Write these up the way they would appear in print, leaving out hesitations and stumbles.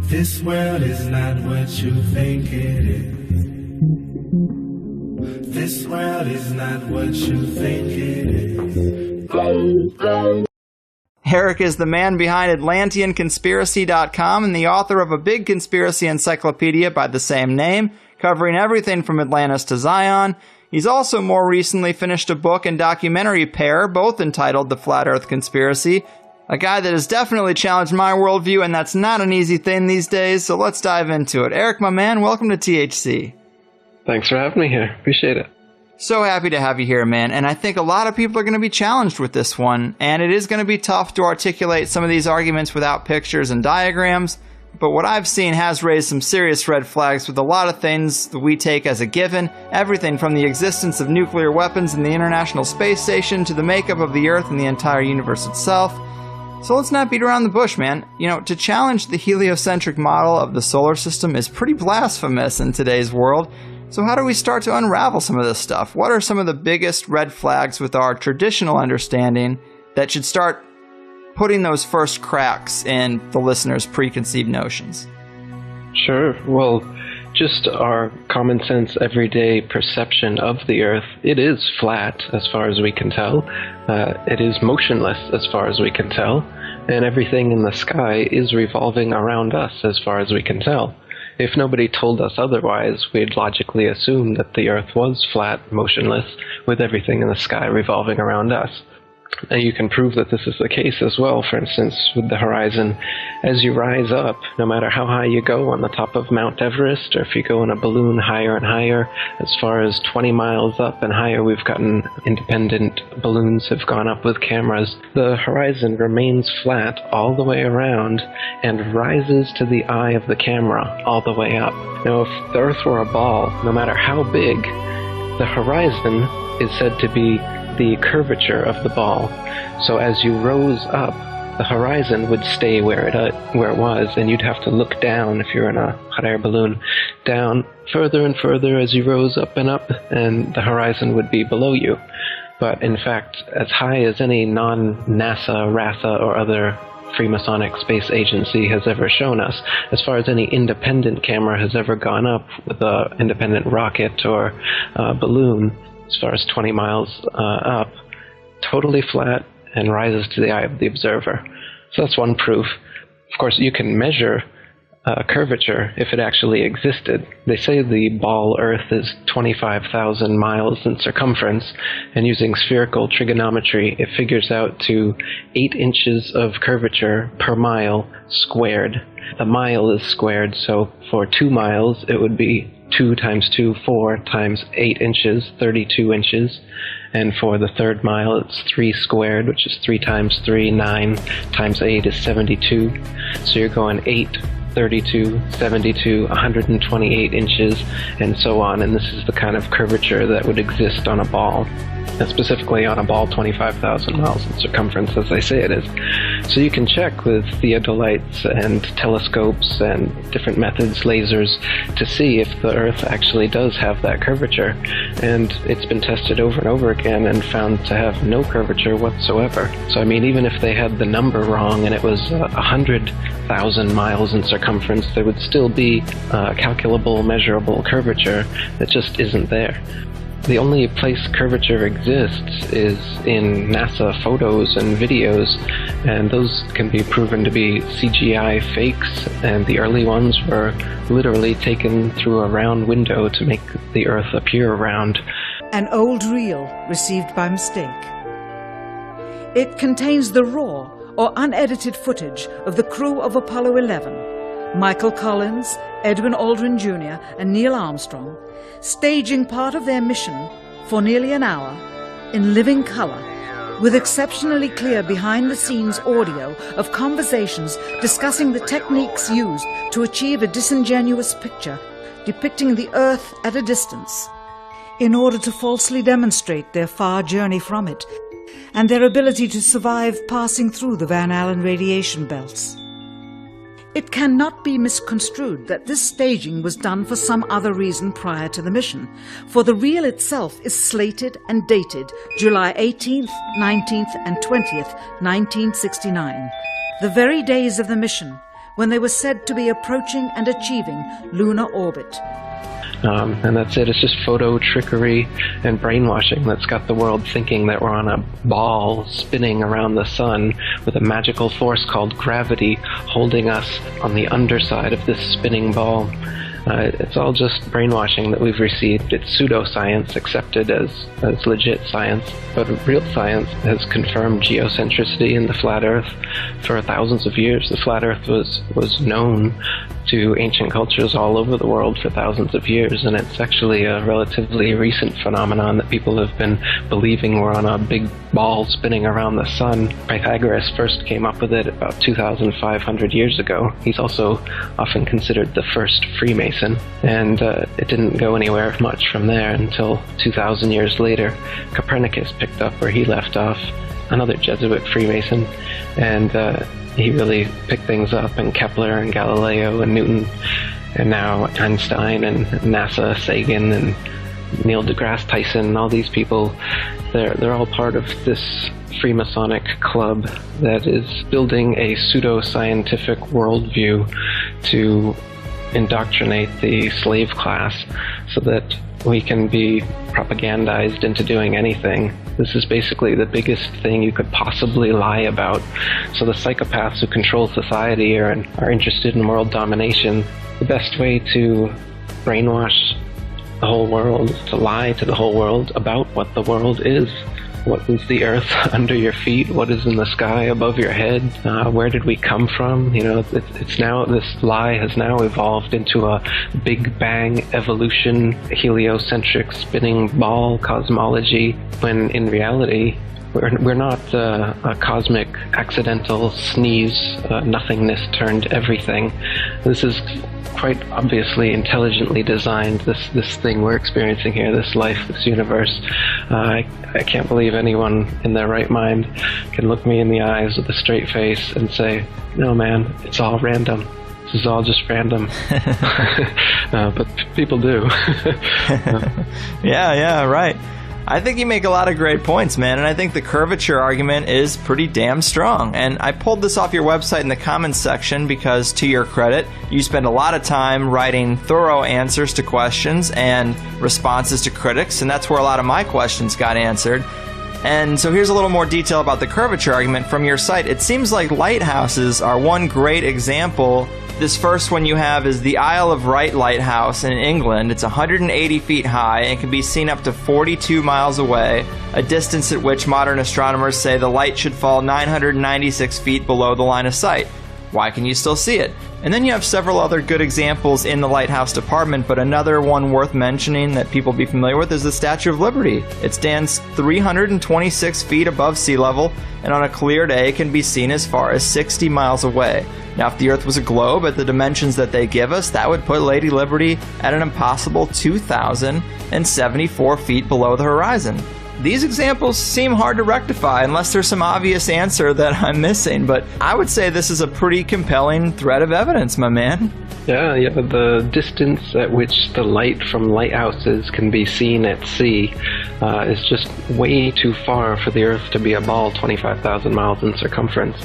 This world is not what you think it is. This world is not what you think it is. Eric is the man behind AtlanteanConspiracy.com and the author of a big conspiracy encyclopedia by the same name, covering everything from Atlantis to Zion. He's also more recently finished a book and documentary pair, both entitled The Flat Earth Conspiracy. A guy that has definitely challenged my worldview, and that's not an easy thing these days, so let's dive into it. Eric, my man, welcome to THC. Thanks for having me here. Appreciate it. So happy to have you here, man, and I think a lot of people are going to be challenged with this one, and it is going to be tough to articulate some of these arguments without pictures and diagrams, but what I've seen has raised some serious red flags with a lot of things that we take as a given, everything from the existence of nuclear weapons in the International Space Station to the makeup of the Earth and the entire universe itself. So let's not beat around the bush, man. You know, to challenge the heliocentric model of the solar system is pretty blasphemous in today's world. So how do we start to unravel some of this stuff? What are some of the biggest red flags with our traditional understanding that should start putting those first cracks in the listener's preconceived notions? Sure. Well, just our common sense everyday perception of the Earth, it is flat as far as we can tell. It is motionless as far as we can tell. And everything in the sky is revolving around us as far as we can tell. If nobody told us otherwise, we'd logically assume that the Earth was flat, motionless, with everything in the sky revolving around us. And you can prove that this is the case as well, for instance, with the horizon. As you rise up, no matter how high you go on the top of Mount Everest, or if you go in a balloon higher and higher, as far as 20 miles up and higher, we've gotten independent balloons have gone up with cameras. The horizon remains flat all the way around and rises to the eye of the camera all the way up. Now, if the Earth were a ball, no matter how big, the horizon is said to be the curvature of the ball. So as you rose up, the horizon would stay where it was, and you'd have to look down if you're in a hot air balloon, down further and further as you rose up, and the horizon would be below you. But in fact, as high as any non-NASA, RASA, or other Freemasonic space agency has ever shown us, as far as any independent camera has ever gone up with an independent rocket or balloon, as far as 20 miles up, totally flat and rises to the eye of the observer. So that's one proof. Of course, you can measure curvature if it actually existed. They say the ball Earth is 25,000 miles in circumference, and using spherical trigonometry, it figures out to 8 inches of curvature per mile squared. The mile is squared, so for 2 miles, it would be 2 times 2, 4 times 8 inches, 32 inches. And for the third mile, it's 3 squared, which is 3 times 3, 9 times 8 is 72. So you're going 8, 32, 72, 128 inches, and so on. And this is the kind of curvature that would exist on a ball. And specifically on a ball 25,000 miles in circumference, as they say it is. So you can check with theodolites and telescopes and different methods, lasers, to see if the Earth actually does have that curvature. And it's been tested over and over again and found to have no curvature whatsoever. So I mean, even if they had the number wrong and it was 100,000 miles in circumference, there would still be calculable, measurable curvature that just isn't there. The only place curvature exists is in NASA photos and videos, and those can be proven to be CGI fakes, and the early ones were literally taken through a round window to make the Earth appear round. An old reel received by mistake. It contains the raw or unedited footage of the crew of Apollo 11, Michael Collins, Edwin Aldrin Jr., and Neil Armstrong, staging part of their mission for nearly an hour in living color, with exceptionally clear behind-the-scenes audio of conversations discussing the techniques used to achieve a disingenuous picture depicting the Earth at a distance, in order to falsely demonstrate their far journey from it and their ability to survive passing through the Van Allen radiation belts. It cannot be misconstrued that this staging was done for some other reason prior to the mission, for the reel itself is slated and dated July 18th, 19th, and 20th, 1969, the very days of the mission when they were said to be approaching and achieving lunar orbit. And that's it. It's just photo trickery and brainwashing that's got the world thinking that we're on a ball spinning around the sun with a magical force called gravity holding us on the underside of this spinning ball. It's all just brainwashing that we've received. It's pseudoscience accepted as legit science, but real science has confirmed geocentricity in the flat Earth for thousands of years. The flat Earth was known to ancient cultures all over the world for thousands of years, and it's actually a relatively recent phenomenon that people have been believing we're on a big ball spinning around the sun. Pythagoras first came up with it about 2,500 years ago. He's also often considered the first Freemason, and it didn't go anywhere much from there until 2,000 years later. Copernicus picked up where he left off, another Jesuit Freemason, and he really picked things up, and Kepler and Galileo and Newton, and now Einstein and NASA, Sagan and Neil deGrasse Tyson, all these people, they're all part of this Freemasonic club that is building a pseudo-scientific worldview to indoctrinate the slave class so that we can be propagandized into doing anything. This is basically the biggest thing you could possibly lie about. So the psychopaths who control society are interested in world domination. The best way to brainwash the whole world is to lie to the whole world about what the world is. What is the earth under your feet? What is in the sky above your head? Where did we come from? You know, it's now, this lie has now evolved into a Big Bang evolution, heliocentric spinning ball cosmology, when in reality, we're not a cosmic accidental sneeze, nothingness turned everything. This is quite obviously intelligently designed, this thing we're experiencing here, this life, this universe. I can't believe anyone in their right mind can look me in the eyes with a straight face and say, no man, it's all random. This is all just random. But people do. Yeah, right. I think you make a lot of great points, man, and I think the curvature argument is pretty damn strong. And I pulled this off your website in the comments section because, to your credit, you spend a lot of time writing thorough answers to questions and responses to critics, and that's where a lot of my questions got answered. And so here's a little more detail about the curvature argument from your site. It seems like lighthouses are one great example. This first one you have is the Isle of Wight Lighthouse in England. It's 180 feet high and can be seen up to 42 miles away, a distance at which modern astronomers say the light should fall 996 feet below the line of sight. Why can you still see it? And then you have several other good examples in the lighthouse department, but another one worth mentioning that people be familiar with is the Statue of Liberty. It stands 326 feet above sea level, and on a clear day can be seen as far as 60 miles away. Now, if the Earth was a globe at the dimensions that they give us, that would put Lady Liberty at an impossible 2,074 feet below the horizon. These examples seem hard to rectify unless there's some obvious answer that I'm missing, but I would say this is a pretty compelling thread of evidence, my man. Yeah, the distance at which the light from lighthouses can be seen at sea is just way too far for the Earth to be a ball 25,000 miles in circumference.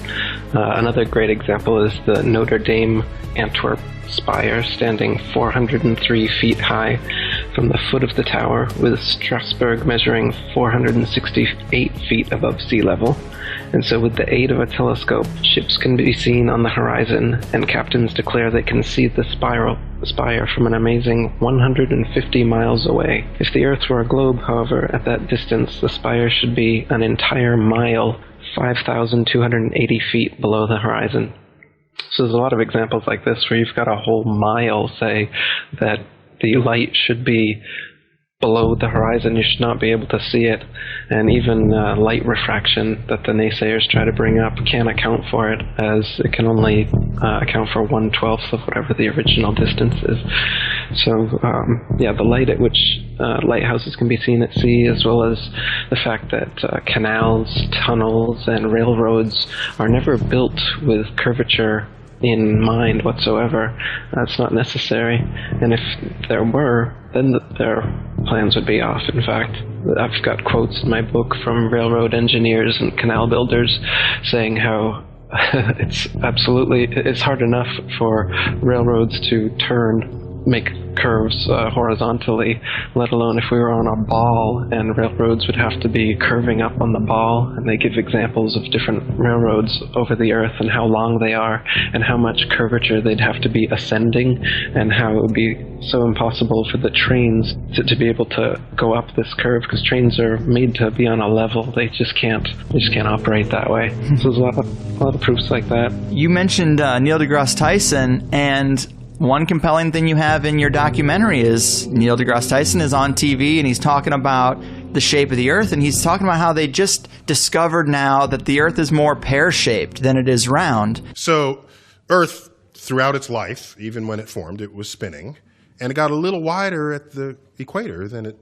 Another great example is the Notre Dame Antwerp spire, standing 403 feet high from the foot of the tower, with Strasbourg measuring 468 feet above sea level. And so with the aid of a telescope, ships can be seen on the horizon, and captains declare they can see the spire from an amazing 150 miles away. If the Earth were a globe, however, at that distance, the spire should be an entire mile, 5,280 feet below the horizon. So there's a lot of examples like this where you've got a whole mile, say, that the light should be below the horizon. You should not be able to see it. And even light refraction that the naysayers try to bring up can't account for it, as it can only account for 1/12 of whatever the original distance is. So, the light at which lighthouses can be seen at sea, as well as the fact that canals, tunnels, and railroads are never built with curvature in mind whatsoever. That's not necessary. And if there were, then their plans would be off. In fact, I've got quotes in my book from railroad engineers and canal builders saying how it's hard enough for railroads to make curves horizontally, let alone if we were on a ball and railroads would have to be curving up on the ball. And they give examples of different railroads over the earth and how long they are and how much curvature they'd have to be ascending, and how it would be so impossible for the trains to be able to go up this curve, because trains are made to be on a level. They just can't operate that way. So there's a lot of proofs like that. You mentioned Neil deGrasse Tyson, and one compelling thing you have in your documentary is Neil deGrasse Tyson is on TV and he's talking about the shape of the Earth, and he's talking about how they just discovered now that the Earth is more pear-shaped than it is round. So Earth, throughout its life, even when it formed, it was spinning, and it got a little wider at the equator than it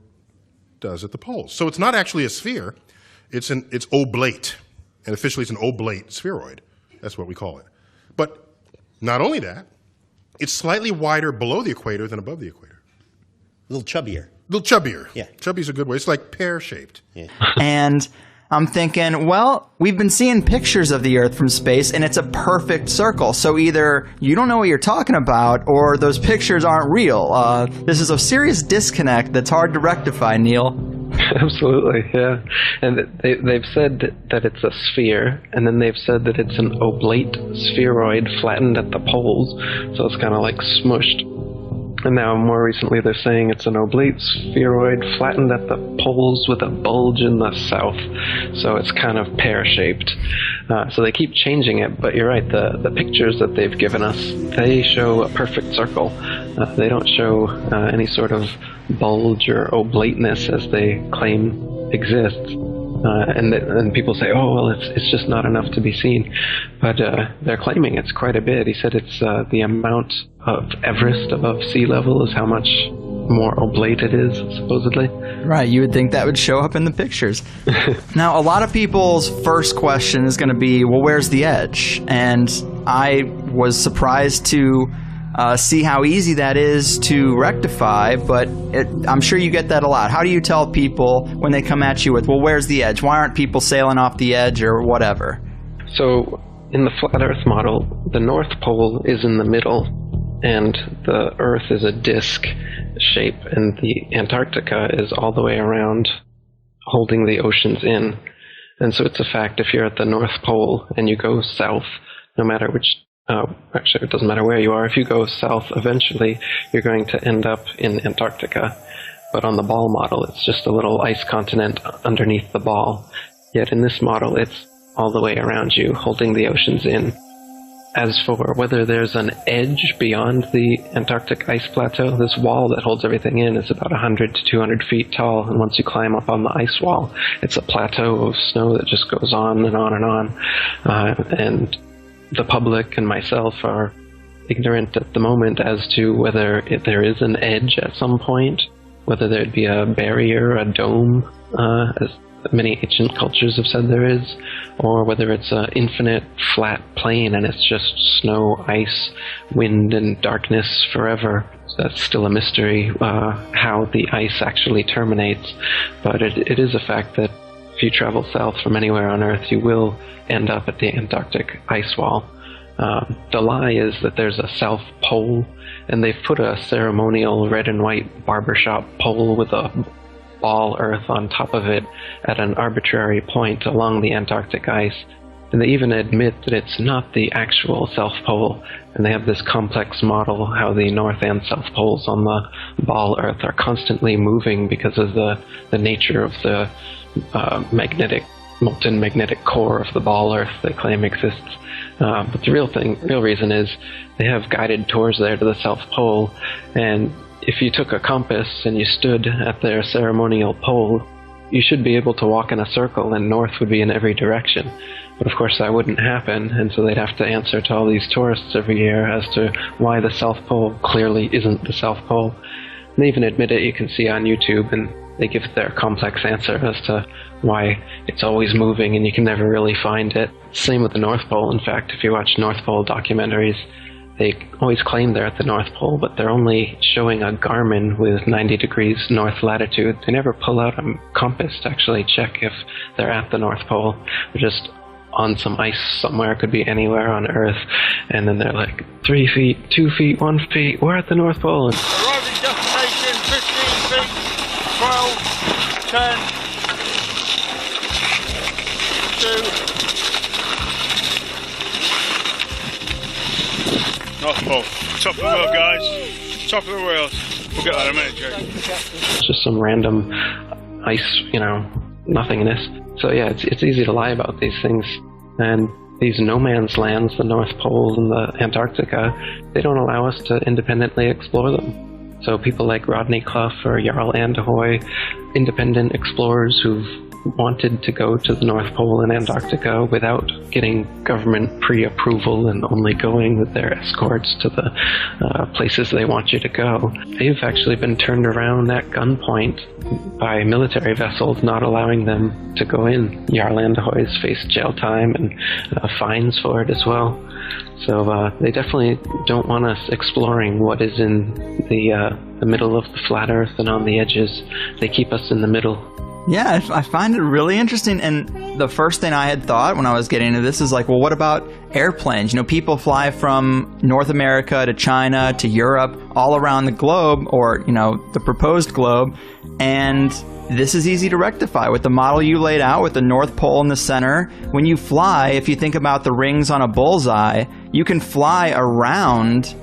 does at the poles. So it's not actually a sphere, it's oblate, and officially it's an oblate spheroid. That's what we call it. But not only that, it's slightly wider below the equator than above the equator. A little chubbier. Yeah. Chubby's a good way. It's like pear-shaped. Yeah. And I'm thinking, well, we've been seeing pictures of the Earth from space, and it's a perfect circle. So either you don't know what you're talking about, or those pictures aren't real. This is a serious disconnect that's hard to rectify, Neil. Absolutely, yeah. And they've said that it's a sphere, and then they've said that it's an oblate spheroid flattened at the poles, so it's kind of like smushed. And now more recently they're saying it's an oblate spheroid flattened at the poles with a bulge in the south, so it's kind of pear-shaped. So they keep changing it, but you're right, the pictures that they've given us, they show a perfect circle. They don't show any sort of bulge or oblateness as they claim exists. And people say, oh, well, it's just not enough to be seen. But they're claiming it's quite a bit. He said it's the amount of Everest above sea level is how much more oblate it is, supposedly. Right, you would think that would show up in the pictures. Now, a lot of people's first question is going to be, well, where's the edge? And I was surprised to see how easy that is to rectify, but I'm sure you get that a lot. How do you tell people when they come at you with, well, where's the edge? Why aren't people sailing off the edge or whatever? So in the flat Earth model, the North Pole is in the middle, and the Earth is a disk shape, and the Antarctica is all the way around, holding the oceans in. And so it's a fact, if you're at the North Pole and you go south, no matter which actually, it doesn't matter where you are. If you go south, eventually you're going to end up in Antarctica. But on the ball model, it's just a little ice continent underneath the ball. Yet in this model, it's all the way around you, holding the oceans in. As for whether there's an edge beyond the Antarctic ice plateau, this wall that holds everything in is about 100 to 200 feet tall, and once you climb up on the ice wall, it's a plateau of snow that just goes on and on and on. And the public and myself are ignorant at the moment as to whether there is an edge at some point, whether there'd be a barrier, a dome, as many ancient cultures have said there is, or whether it's an infinite flat plain and it's just snow, ice, wind, and darkness forever. So that's still a mystery, how the ice actually terminates. But it is a fact that if you travel south from anywhere on Earth, you will end up at the Antarctic ice wall. The lie is that there's a South Pole, and they've put a ceremonial red and white barbershop pole with a ball Earth on top of it at an arbitrary point along the Antarctic ice. And they even admit that it's not the actual South Pole, and they have this complex model how the North and South Poles on the ball Earth are constantly moving because of the nature of the molten magnetic core of the ball Earth they claim exists. But the real reason is they have guided tours there to the South Pole, and if you took a compass and you stood at their ceremonial pole, you should be able to walk in a circle and north would be in every direction. But of course that wouldn't happen, and so they'd have to answer to all these tourists every year as to why the South Pole clearly isn't the South Pole. And they even admit it. You can see on YouTube, and they give their complex answer as to why it's always moving and you can never really find it. Same with the North Pole. In fact, if you watch North Pole documentaries, they always claim they're at the North Pole, but they're only showing a Garmin with 90 degrees north latitude. They never pull out a compass to actually check if they're at the North Pole. They're just on some ice somewhere, could be anywhere on Earth, and then they're like 3 feet, 2 feet, 1 feet, we're at the North Pole. And arriving destination 15 feet, 12, 10, 2. North Pole. Top of the world, guys. Top of the world. We'll get that in a minute, Jake. It's just some random ice, nothingness. So yeah, it's easy to lie about these things. And these no man's lands, the North Pole and the Antarctica, they don't allow us to independently explore them. So people like Rodney Clough or Jarl Andehoy, independent explorers who've wanted to go to the North Pole and Antarctica without getting government pre-approval and only going with their escorts to the places they want you to go. They've actually been turned around at gunpoint by military vessels, not allowing them to go in. Jarl Andehoy's faced jail time and fines for it as well. So they definitely don't want us exploring what is in the middle of the flat Earth and on the edges. They keep us in the middle. Yeah, I find it really interesting. And the first thing I had thought when I was getting into this is like, well, what about airplanes? People fly from North America to China to Europe, all around the globe, or, the proposed globe. And this is easy to rectify with the model you laid out with the North Pole in the center. When you fly, if you think about the rings on a bullseye, you can fly around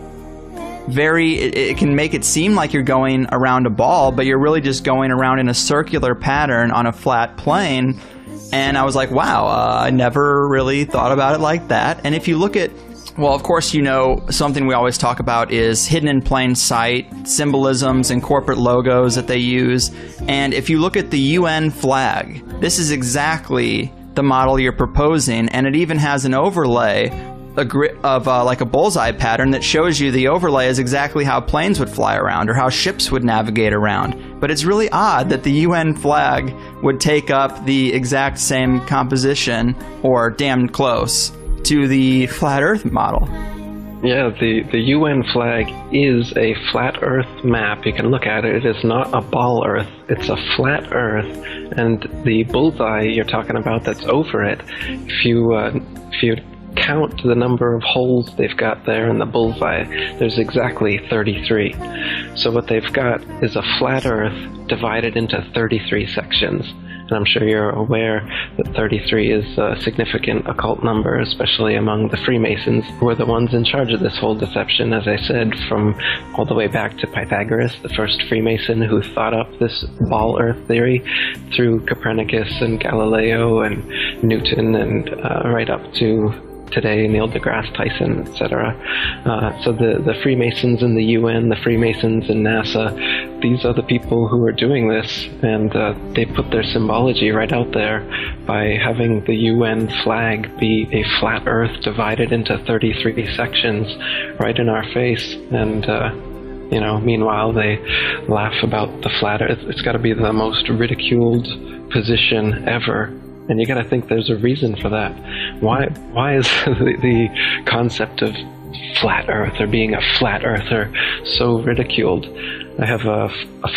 it can make it seem like you're going around a ball, but you're really just going around in a circular pattern on a flat plane. And I was like, wow, I never really thought about it like that. And if you look at, well, of course, something we always talk about is hidden in plain sight, symbolisms and corporate logos that they use. And if you look at the UN flag, this is exactly the model you're proposing, and it even has an overlay of like a bullseye pattern that shows you the overlay is exactly how planes would fly around or how ships would navigate around. But it's really odd that the UN flag would take up the exact same composition, or damn close, to the flat Earth model. Yeah, the UN flag is a flat Earth map. You can look at it. It is not a ball Earth. It's a flat Earth. And the bullseye you're talking about that's over it, if you count the number of holes they've got there in the bullseye, there's exactly 33. So what they've got is a flat Earth divided into 33 sections. And I'm sure you're aware that 33 is a significant occult number, especially among the Freemasons, who are the ones in charge of this whole deception, as I said, from all the way back to Pythagoras, the first Freemason who thought up this ball Earth theory, through Copernicus and Galileo and Newton, and right up to today, Neil deGrasse Tyson, etc. So the Freemasons in the UN, the Freemasons in NASA, these are the people who are doing this, and they put their symbology right out there by having the UN flag be a flat Earth divided into 33 sections right in our face. And meanwhile they laugh about the flat Earth. It's got to be the most ridiculed position ever. And you got to think there's a reason for that. Why is the concept of flat Earth or being a flat earther so ridiculed? I have a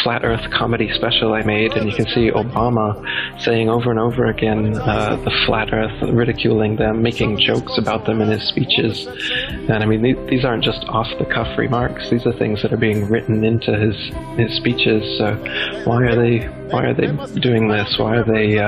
flat Earth comedy special I made, and you can see Obama saying over and over again the flat Earth, ridiculing them, making jokes about them in his speeches. And I mean, these aren't just off-the-cuff remarks. These are things that are being written into his speeches. So why are they doing this? Why are they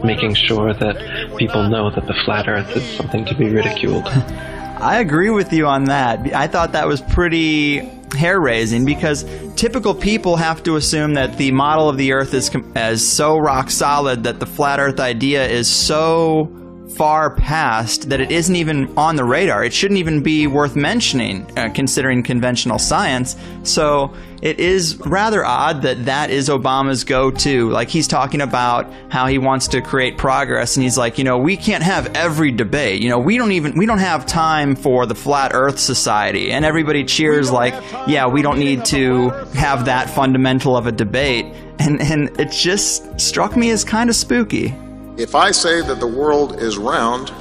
making sure that people know that the flat Earth is something to be ridiculed? I agree with you on that. I thought that was pretty hair-raising, because typical people have to assume that the model of the Earth is so rock solid that the flat Earth idea is so far past that it isn't even on the radar. It shouldn't even be worth mentioning, considering conventional science. So it is rather odd that that is Obama's go-to. Like, he's talking about how he wants to create progress, and he's like, we can't have every debate. We don't have time for the Flat Earth Society. And everybody cheers like, yeah, we don't need to have that fundamental of a debate. And it just struck me as kind of spooky. If I say that the world is round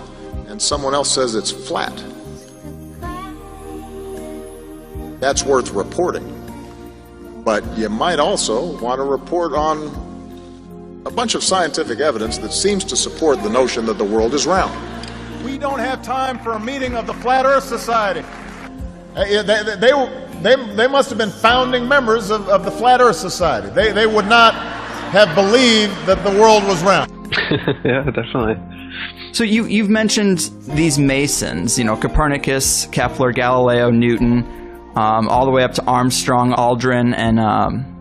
and someone else says it's flat, that's worth reporting. But you might also want to report on a bunch of scientific evidence that seems to support the notion that the world is round. We don't have time for a meeting of the Flat Earth Society. They must have been founding members of the Flat Earth Society. They would not have believed that the world was round. Yeah, definitely. So you've mentioned these Masons, Copernicus, Kepler, Galileo, Newton, all the way up to Armstrong, Aldrin, and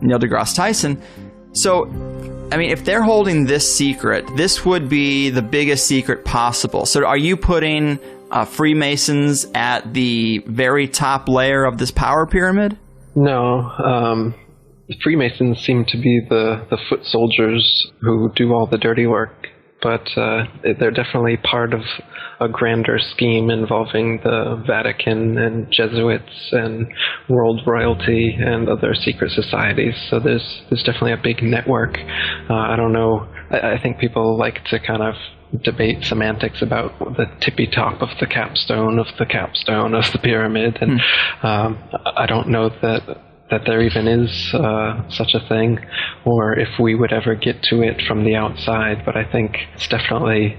Neil deGrasse Tyson. So, I mean, if they're holding this secret, this would be the biggest secret possible. So are you putting Freemasons at the very top layer of this power pyramid? No. The Freemasons seem to be the foot soldiers who do all the dirty work, but they're definitely part of a grander scheme involving the Vatican and Jesuits and world royalty and other secret societies. So there's definitely a big network. I don't know. I think people like to kind of debate semantics about the tippy top of the capstone of the pyramid, and I don't know that there even is such a thing, or if we would ever get to it from the outside. But I think it's definitely,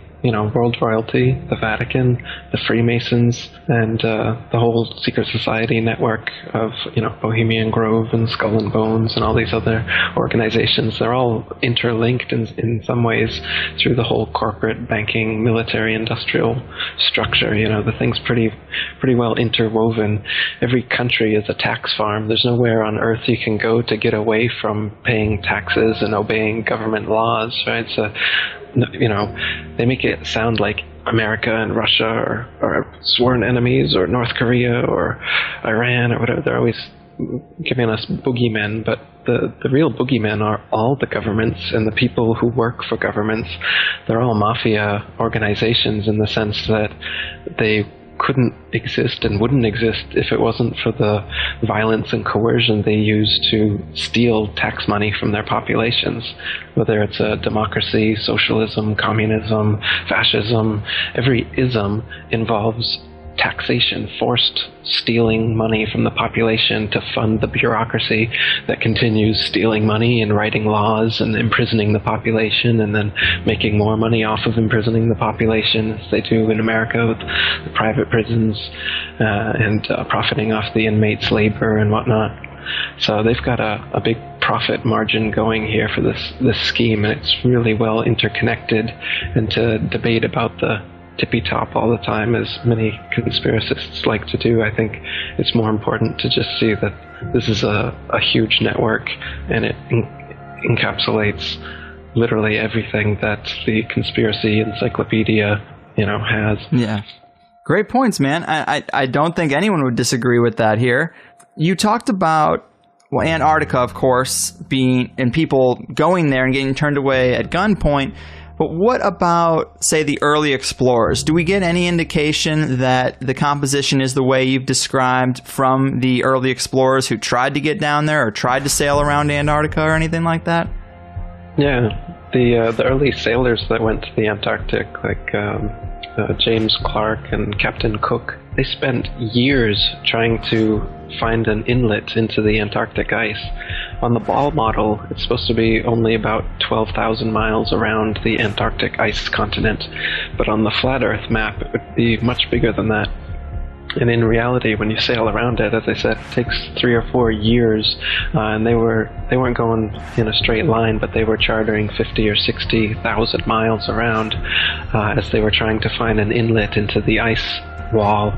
world royalty, the Vatican, the Freemasons, and the whole secret society network of, Bohemian Grove and Skull and Bones and all these other organizations. They're all interlinked in some ways through the whole corporate, banking, military, industrial structure. The thing's pretty well interwoven. Every country is a tax farm. There's nowhere on earth you can go to get away from paying taxes and obeying government laws, right? So, they make it sound like America and Russia are sworn enemies, or North Korea or Iran or whatever. They're always giving us boogeymen, but the real boogeymen are all the governments and the people who work for governments. They're all mafia organizations in the sense that they couldn't exist and wouldn't exist if it wasn't for the violence and coercion they use to steal tax money from their populations. Whether it's a democracy, socialism, communism, fascism, every ism involves taxation, forced stealing money from the population to fund the bureaucracy that continues stealing money and writing laws and imprisoning the population, and then making more money off of imprisoning the population, as they do in America with the private prisons, and profiting off the inmates' labor and whatnot. So they've got a big profit margin going here for this scheme, and it's really well interconnected. And to debate about the tippy top all the time, as many conspiracists like to do, I think it's more important to just see that this is a huge network, and it encapsulates literally everything that the conspiracy encyclopedia, has. Yeah. Great points, man. I don't think anyone would disagree with that here. You talked about Antarctica, of course, and people going there and getting turned away at gunpoint. But what about, say, the early explorers? Do we get any indication that the composition is the way you've described from the early explorers who tried to get down there or tried to sail around Antarctica or anything like that? Yeah, the early sailors that went to the Antarctic, like James Clark and Captain Cook, they spent years trying to find an inlet into the Antarctic ice. On the Ball model, it's supposed to be only about 12,000 miles around the Antarctic ice continent, but on the flat Earth map, it would be much bigger than that. And in reality, when you sail around it, as I said, it takes 3 or 4 years, and they weren't going in a straight line, but they were chartering 50 or 60,000 miles around as they were trying to find an inlet into the ice wall,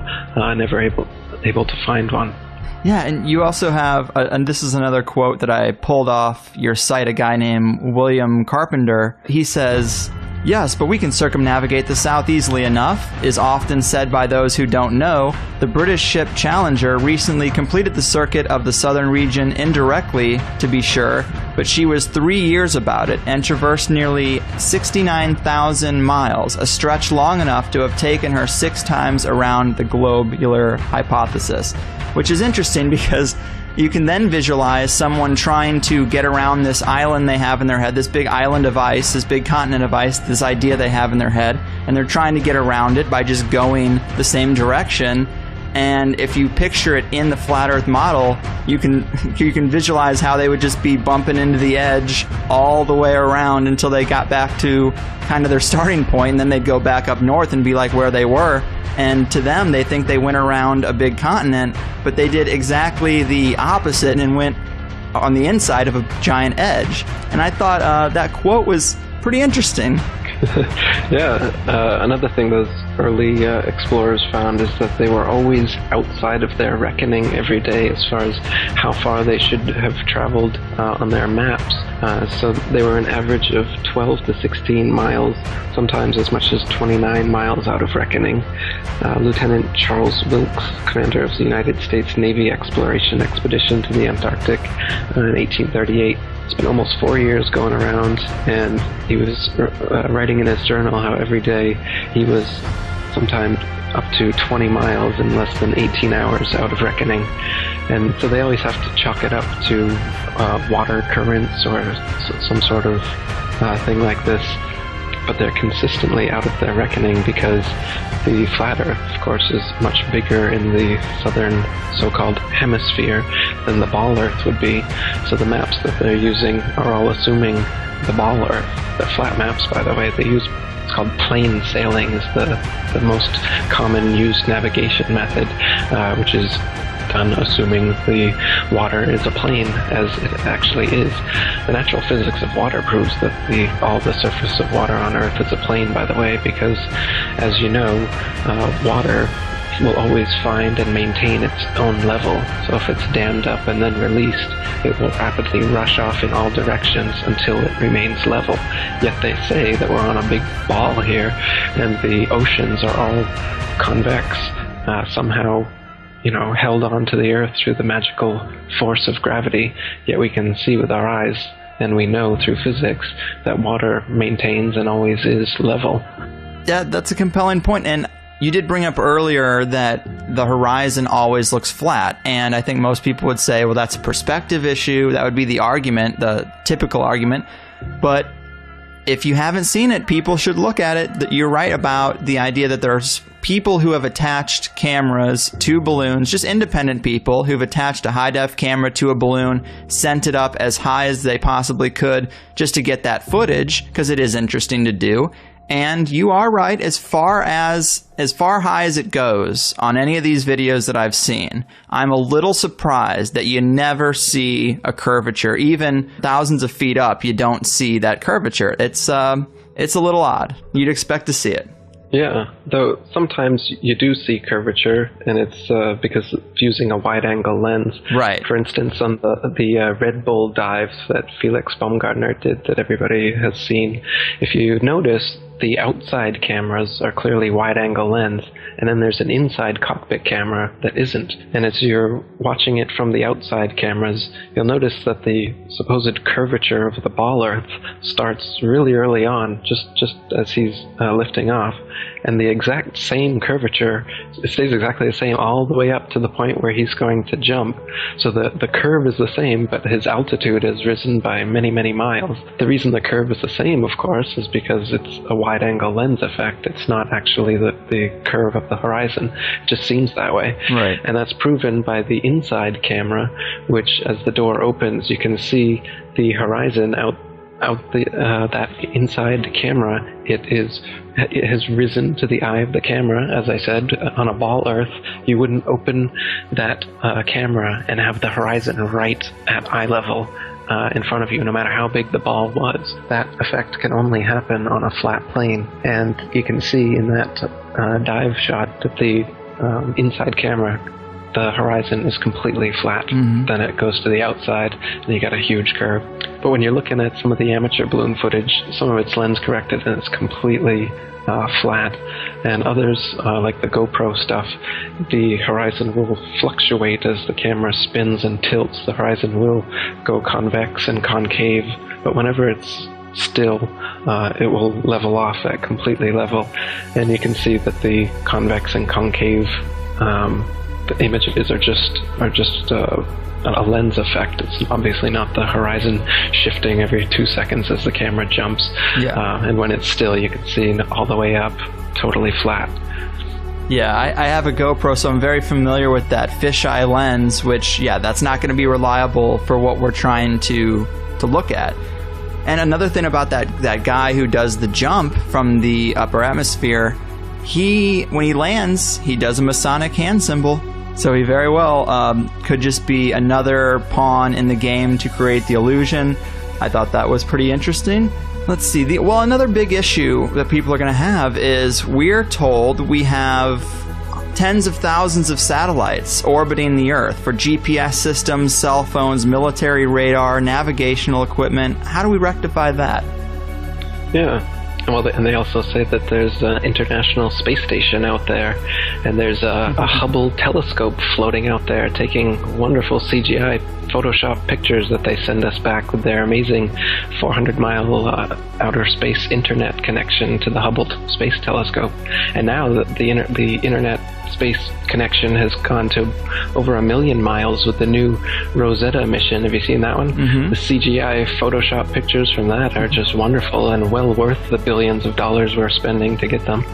never able to find one. Yeah, and you also have, and this is another quote that I pulled off your site, a guy named William Carpenter. He says, "Yes, but we can circumnavigate the South easily enough," is often said by those who don't know. The British ship Challenger recently completed the circuit of the southern region indirectly, to be sure, but she was 3 years about it and traversed nearly 69,000 miles, a stretch long enough to have taken her 6 times around the globular hypothesis. Which is interesting because you can then visualize someone trying to get around this island they have in their head, this big island of ice, this big continent of ice, this idea they have in their head, and they're trying to get around it by just going the same direction. And if you picture it in the flat Earth model, you can visualize how they would just be bumping into the edge all the way around until they got back to kind of their starting point, and then they'd go back up north and be like where they were. And to them, they think they went around a big continent, but they did exactly the opposite and went on the inside of a giant edge. And I thought that quote was pretty interesting. Yeah, another thing those early explorers found is that they were always outside of their reckoning every day as far as how far they should have traveled on their maps. So they were an average of 12 to 16 miles, sometimes as much as 29 miles out of reckoning. Lieutenant Charles Wilkes, commander of the United States Navy exploration expedition to the Antarctic in 1838, spent almost 4 years going around, and he was writing in his journal how every day he was sometimes up to 20 miles in less than 18 hours out of reckoning. And so they always have to chalk it up to water currents or some sort of thing like this. But they're consistently out of their reckoning because the flat Earth, of course, is much bigger in the southern so-called hemisphere than the ball Earth would be. So the maps that they're using are all assuming the ball Earth. They're flat maps, by the way. They use, it's called plain sailing, is the most common used navigation method, which is done assuming the water is a plane, as it actually is. The natural physics of water proves that all the surface of water on Earth is a plane, by the way, because, as you know, water will always find and maintain its own level. So if it's dammed up and then released, it will rapidly rush off in all directions until it remains level. Yet they say that we're on a big ball here, and the oceans are all convex, somehow held on to the Earth through the magical force of gravity, yet we can see with our eyes, and we know through physics, that water maintains and always is level. Yeah, that's a compelling point, and you did bring up earlier that the horizon always looks flat, and I think most people would say, well, that's a perspective issue. That would be the argument, the typical argument, but if you haven't seen it, people should look at it. That you're right about the idea that there's people who have attached cameras to balloons, just independent people who've attached a high-def camera to a balloon, sent it up as high as they possibly could just to get that footage, because it is interesting to do. And you are right, as far high as it goes on any of these videos that I've seen, I'm a little surprised that you never see a curvature. Even thousands of feet up, you don't see that curvature. It's a little odd. You'd expect to see it. Yeah, though sometimes you do see curvature, and it's because of using a wide-angle lens. Right. For instance, on the Red Bull dives that Felix Baumgartner did that everybody has seen, if you notice, the outside cameras are clearly wide-angle lens, and then there's an inside cockpit camera that isn't. And as you're watching it from the outside cameras, you'll notice that the supposed curvature of the ball Earth starts really early on, just as he's lifting off, and the exact same curvature stays exactly the same all the way up to the point where he's going to jump. So the curve is the same, but his altitude has risen by many, many miles. The reason the curve is the same, of course, is because it's a wide-angle lens effect. It's not actually the curve of the horizon. It just seems that way. Right. And that's proven by the inside camera, which, as the door opens, you can see the horizon out that inside camera. It has risen to the eye of the camera. As I said, on a ball Earth, you wouldn't open that camera and have the horizon right at eye level in front of you, no matter how big the ball was. That effect can only happen on a flat plane, and you can see in that dive shot that the inside camera, the horizon is completely flat. Mm-hmm. Then it goes to the outside, and you got a huge curve. But when you're looking at some of the amateur balloon footage, some of it's lens corrected, and it's completely flat. And others, like the GoPro stuff, the horizon will fluctuate as the camera spins and tilts. The horizon will go convex and concave, but whenever it's still, it will level off at completely level. And you can see that the convex and concave the images are just a lens effect. It's obviously not the horizon shifting every 2 seconds as the camera jumps. Yeah. And when it's still, you can see all the way up, totally flat. Yeah, I have a GoPro, so I'm very familiar with that fisheye lens, which, yeah, that's not going to be reliable for what we're trying to look at. And another thing about that guy who does the jump from the upper atmosphere, when he lands, he does a Masonic hand symbol. So he very well could just be another pawn in the game to create the illusion. I thought that was pretty interesting. Let's see. Another big issue that people are going to have is we're told we have tens of thousands of satellites orbiting the Earth for GPS systems, cell phones, military radar, navigational equipment. How do we rectify that? Yeah. Well, and they also say that there's an International Space Station out there, and there's a Hubble telescope floating out there taking wonderful CGI Photoshop pictures that they send us back with their amazing 400-mile outer space internet connection to the Hubble Space Telescope. And now the internet space connection has gone to over 1 million miles with the new Rosetta mission. Have you seen that one? Mm-hmm. The CGI Photoshop pictures from that are just wonderful and well worth the billions of dollars we're spending to get them.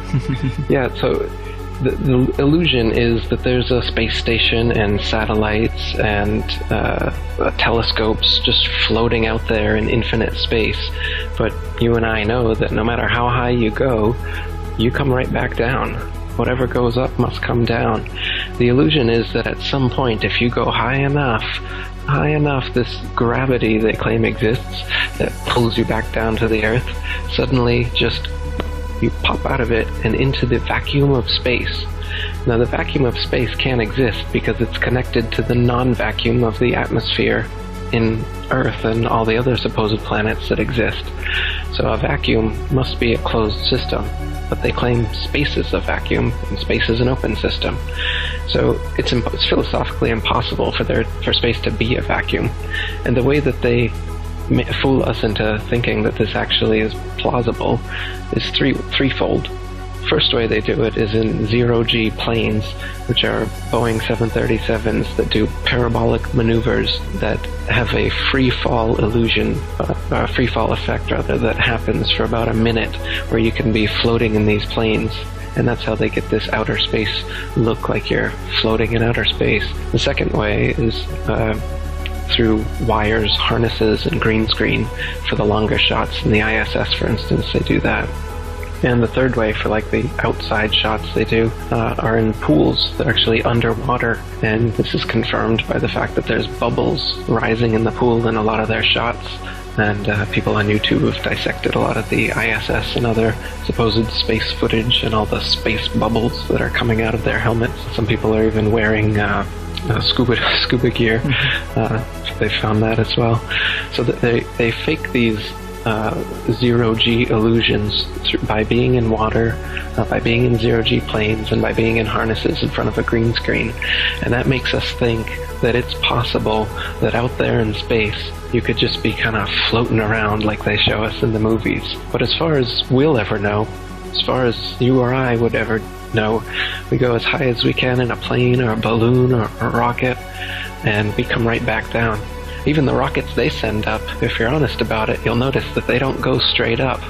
Yeah, so the illusion is that there's a space station and satellites and telescopes just floating out there in infinite space. But you and I know that no matter how high you go, you come right back down. Whatever goes up must come down. The illusion is that at some point, if you go high enough, this gravity they claim exists that pulls you back down to the Earth, suddenly just you pop out of it and into the vacuum of space. Now, the vacuum of space can't exist because it's connected to the non-vacuum of the atmosphere in Earth and all the other supposed planets that exist. So a vacuum must be a closed system. But they claim space is a vacuum, and space is an open system. So it's philosophically impossible for space to be a vacuum. And the way that they fool us into thinking that this actually is plausible is threefold. First way they do it is in zero-G planes, which are Boeing 737s that do parabolic maneuvers that have a free-fall illusion, a free-fall effect rather, that happens for about a minute, where you can be floating in these planes. And that's how they get this outer space look, like you're floating in outer space. The second way is through wires, harnesses, and green screen for the longer shots. In the ISS, for instance, they do that. And the third way, for like the outside shots they do, are in pools that are actually underwater. And this is confirmed by the fact that there's bubbles rising in the pool in a lot of their shots. And people on YouTube have dissected a lot of the ISS and other supposed space footage and all the space bubbles that are coming out of their helmets. Some people are even wearing scuba gear. They found that as well. So that they fake these zero-G illusions by being in water, by being in zero-G planes, and by being in harnesses in front of a green screen. And that makes us think that it's possible that out there in space you could just be kind of floating around like they show us in the movies. But as far as we'll ever know, as far as you or I would ever know, we go as high as we can in a plane or a balloon or a rocket, and we come right back down. Even the rockets they send up, if you're honest about it, you'll notice that they don't go straight up.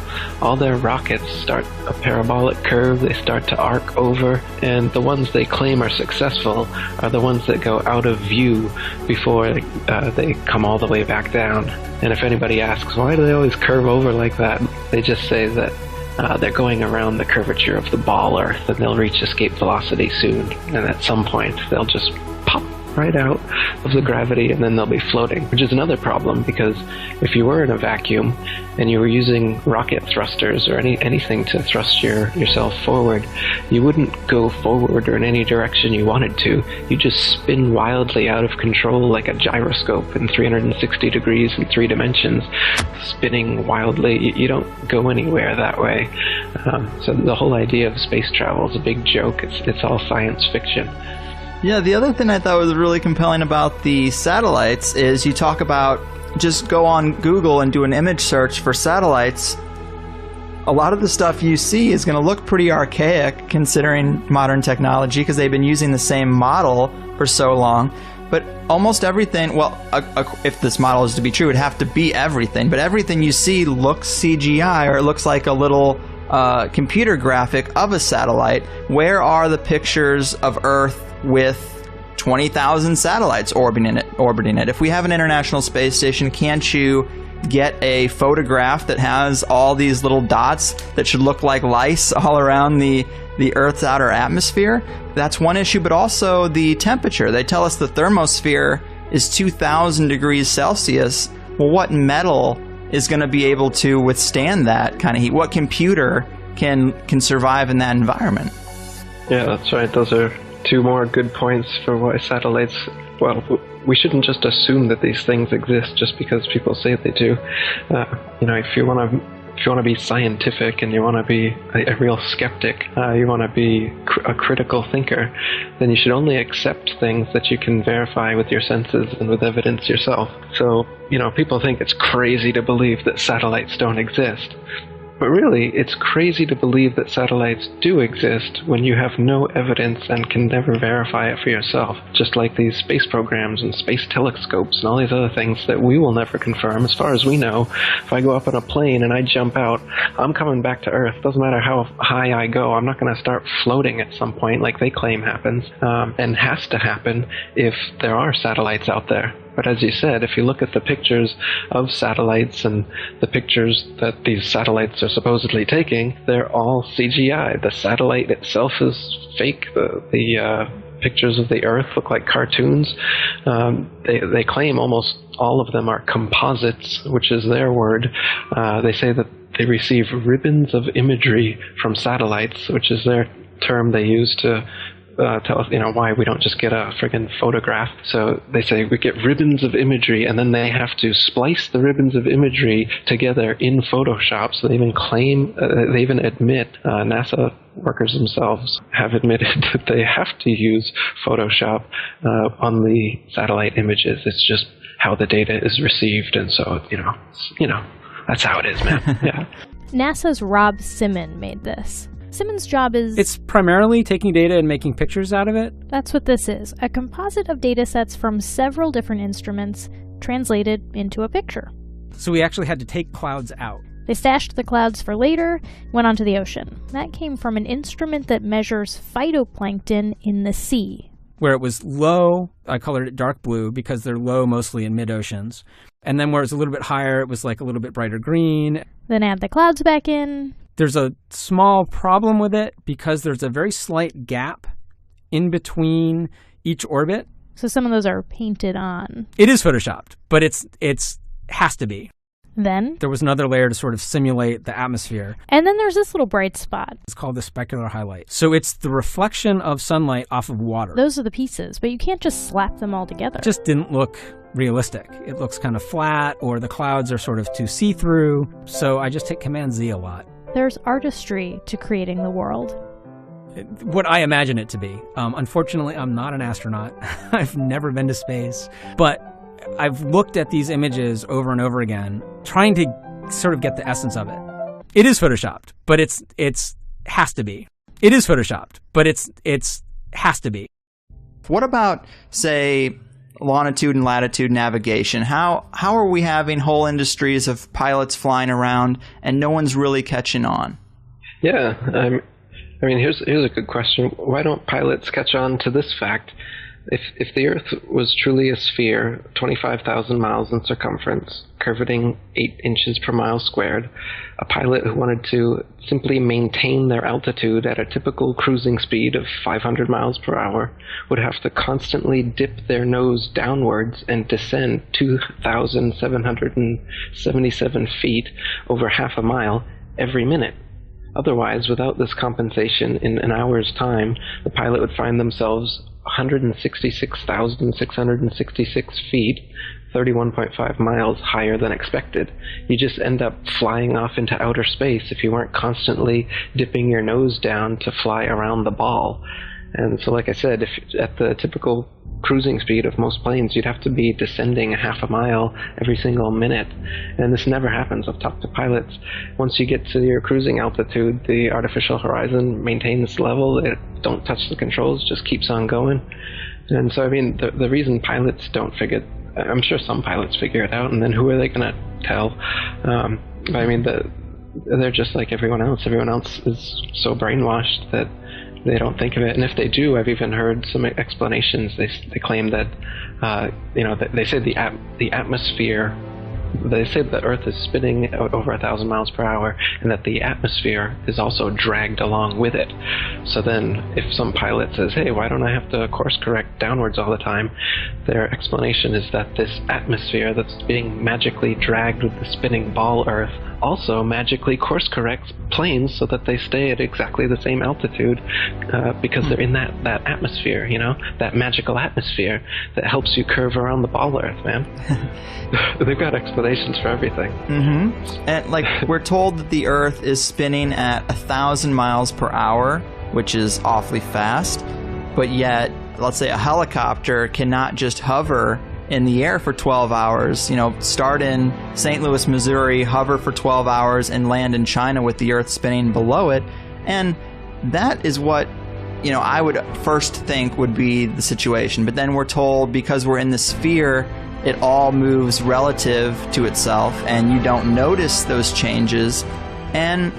All their rockets start a parabolic curve, they start to arc over, and the ones they claim are successful are the ones that go out of view before they come all the way back down. And if anybody asks, why do they always curve over like that? They just say that they're going around the curvature of the ball Earth, and they'll reach escape velocity soon. And at some point, they'll just pop right out of the gravity, and then they'll be floating, which is another problem, because if you were in a vacuum and you were using rocket thrusters or anything to thrust yourself forward, you wouldn't go forward or in any direction you wanted to. You just spin wildly out of control like a gyroscope in 360 degrees in 3 dimensions, spinning wildly. You don't go anywhere that way. So the whole idea of space travel is a big joke. It's all science fiction. Yeah, the other thing I thought was really compelling about the satellites is you talk about just go on Google and do an image search for satellites. A lot of the stuff you see is going to look pretty archaic considering modern technology because they've been using the same model for so long. But almost everything, well, if this model is to be true, it'd have to be everything. But everything you see looks CGI, or it looks like a little computer graphic of a satellite, where are the pictures of Earth with 20,000 satellites orbiting it? If we have an International Space Station, can't you get a photograph that has all these little dots that should look like lice all around the Earth's outer atmosphere? That's one issue, but also the temperature. They tell us the thermosphere is 2,000 degrees Celsius. Well, what metal is going to be able to withstand that kind of heat? What computer can survive in that environment? Yeah, that's right. Those are two more good points for why satellites, well, we shouldn't just assume that these things exist just because people say they do. If you want to be scientific and you want to be a real skeptic, you want to be a critical thinker, then you should only accept things that you can verify with your senses and with evidence yourself. So, people think it's crazy to believe that satellites don't exist. But really, it's crazy to believe that satellites do exist when you have no evidence and can never verify it for yourself. Just like these space programs and space telescopes and all these other things that we will never confirm. As far as we know, if I go up on a plane and I jump out, I'm coming back to Earth. Doesn't matter how high I go, I'm not going to start floating at some point like they claim happens, and has to happen if there are satellites out there. But as you said, if you look at the pictures of satellites and the pictures that these satellites are supposedly taking, they're all CGI. The satellite itself is fake. The pictures of the Earth look like cartoons. They claim almost all of them are composites, which is their word. They say that they receive ribbons of imagery from satellites, which is their term they use to tell us, why we don't just get a friggin' photograph. So they say we get ribbons of imagery, and then they have to splice the ribbons of imagery together in Photoshop. So they even they even admit, NASA workers themselves have admitted that they have to use Photoshop on the satellite images. It's just how the data is received, and so that's how it is, man. Yeah. NASA's Rob Simon made this. Simon's job is... It's primarily taking data and making pictures out of it. That's what this is. A composite of data sets from several different instruments translated into a picture. So we actually had to take clouds out. They stashed the clouds for later, went onto the ocean. That came from an instrument that measures phytoplankton in the sea. Where it was low, I colored it dark blue because they're low mostly in mid-oceans. And then where it was a little bit higher, it was like a little bit brighter green. Then add the clouds back in. There's a small problem with it because there's a very slight gap in between each orbit. So some of those are painted on. It is photoshopped, but it's has to be. Then there was another layer to sort of simulate the atmosphere. And then there's this little bright spot. It's called the specular highlight. So it's the reflection of sunlight off of water. Those are the pieces, but you can't just slap them all together. It just didn't look realistic. It looks kind of flat, or the clouds are sort of too see-through. So I just hit Command-Z a lot. There's artistry to creating the world. What I imagine it to be. Unfortunately, I'm not an astronaut. I've never been to space. But I've looked at these images over and over again, trying to sort of get the essence of it. It is photoshopped, but it's has to be. It is photoshopped, but it's has to be. What about, say, longitude and latitude navigation? How are we having whole industries of pilots flying around and no one's really catching on? Yeah, I mean, here's a good question. Why don't pilots catch on to this fact? If the Earth was truly a sphere, 25,000 miles in circumference, curvating 8 inches per mile squared, a pilot who wanted to simply maintain their altitude at a typical cruising speed of 500 miles per hour would have to constantly dip their nose downwards and descend 2,777 feet over half a mile every minute. Otherwise, without this compensation, in an hour's time, the pilot would find themselves 166,666 feet, 31.5 miles higher than expected. You just end up flying off into outer space if you weren't constantly dipping your nose down to fly around the ball. And so, like I said, if at the typical cruising speed of most planes, you'd have to be descending half a mile every single minute. And this never happens. I've talked to pilots. Once you get to your cruising altitude, the artificial horizon maintains level. It don't touch the controls, just keeps on going. And so, I mean, the reason pilots don't figure, I'm sure some pilots figure it out, and then who are they going to tell? I mean, they're just like everyone else. Everyone else is so brainwashed that they don't think of it. And if they do, I've even heard some explanations. They claim that, that they say the atmosphere. They say the Earth is spinning over 1,000 miles per hour, and that the atmosphere is also dragged along with it. So then, if some pilot says, "Hey, why don't I have to course correct downwards all the time?" their explanation is that this atmosphere that's being magically dragged with the spinning ball Earth also magically course corrects planes so that they stay at exactly the same altitude because they're in that atmosphere, that magical atmosphere that helps you curve around the ball Earth, man. They've got explanations for everything. Mm-hmm. And we're told that the Earth is spinning at 1,000 miles per hour, which is awfully fast, but yet, let's say a helicopter cannot just hover in the air for 12 hours, start in St. Louis, Missouri, hover for 12 hours, and land in China with the Earth spinning below it. And that is what, I would first think would be the situation. But then we're told because we're in the sphere, it all moves relative to itself, and you don't notice those changes. And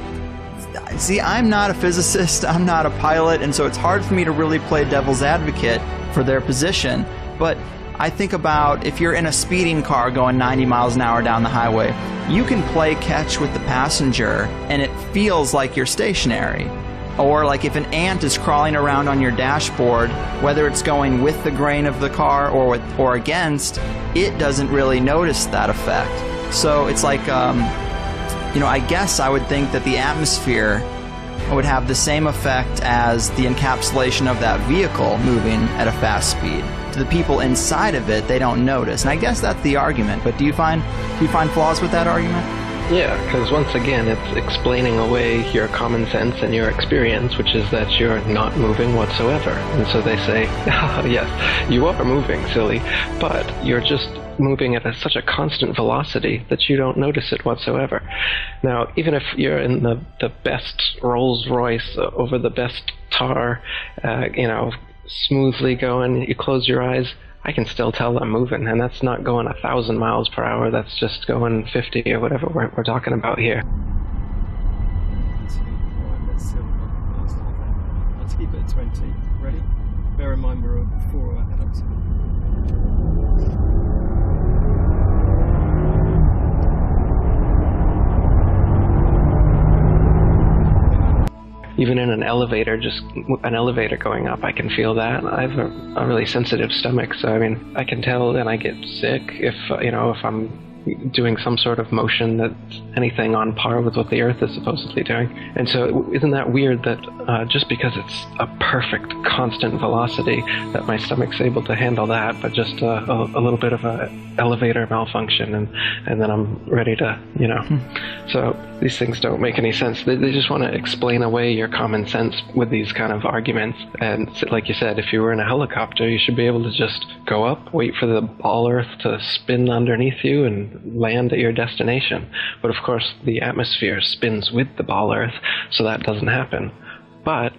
see, I'm not a physicist, I'm not a pilot, and so it's hard for me to really play devil's advocate for their position. But I think about if you're in a speeding car going 90 miles an hour down the highway, you can play catch with the passenger and it feels like you're stationary. Or like if an ant is crawling around on your dashboard, whether it's going with the grain of the car or against, it doesn't really notice that effect. So it's like, I guess I would think that the atmosphere would have the same effect as the encapsulation of that vehicle moving at a fast speed. To the people inside of it, they don't notice. And I guess that's the argument. But do you find flaws with that argument? Yeah, because once again, it's explaining away your common sense and your experience, which is that you're not moving whatsoever. And so they say, yes, you are moving, silly, but you're just moving at such a constant velocity that you don't notice it whatsoever. Now, even if you're in the best Rolls Royce over the best tar, smoothly going, you close your eyes, I can still tell I'm moving, and that's not going 1,000 miles per hour, that's just going 50 or whatever we're talking about here. Let's keep it at 20. Ready? Bear in mind we're 4 ahead up to. Even in an elevator, just an elevator going up, I can feel that. I have a really sensitive stomach, so I can tell, and I get sick if I'm doing some sort of motion that's anything on par with what the Earth is supposedly doing. And so isn't that weird that just because it's a perfect constant velocity that my stomach's able to handle that, but just a little bit of a elevator malfunction and then I'm ready to, So these things don't make any sense. They just want to explain away your common sense with these kind of arguments. And like you said, if you were in a helicopter, you should be able to just go up, wait for the ball Earth to spin underneath you and land at your destination. But of course, the atmosphere spins with the ball Earth, so that doesn't happen. But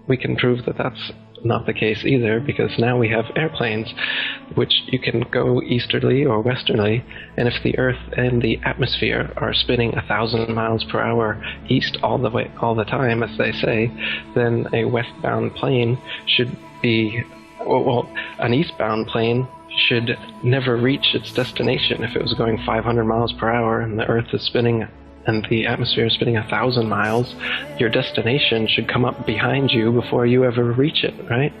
we can prove that that's not the case either, because now we have airplanes which you can go easterly or westerly, and if the Earth and the atmosphere are spinning 1,000 miles per hour east all the time, as they say, then a westbound plane should be, an eastbound plane should never reach its destination. If it was going 500 miles per hour and the Earth is spinning and the atmosphere is spinning 1,000 miles, your destination should come up behind you before you ever reach it, right?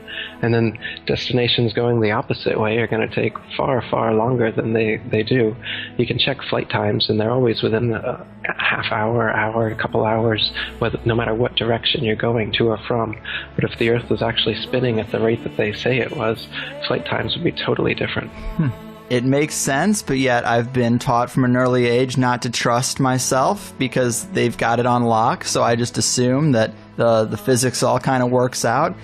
And then destinations going the opposite way are going to take far, far longer than they do. You can check flight times, and they're always within a half hour, a couple hours, no matter what direction you're going to or from. But if the Earth was actually spinning at the rate that they say it was, flight times would be totally different. It makes sense, but yet I've been taught from an early age not to trust myself because they've got it on lock, so I just assume that the physics all kind of works out.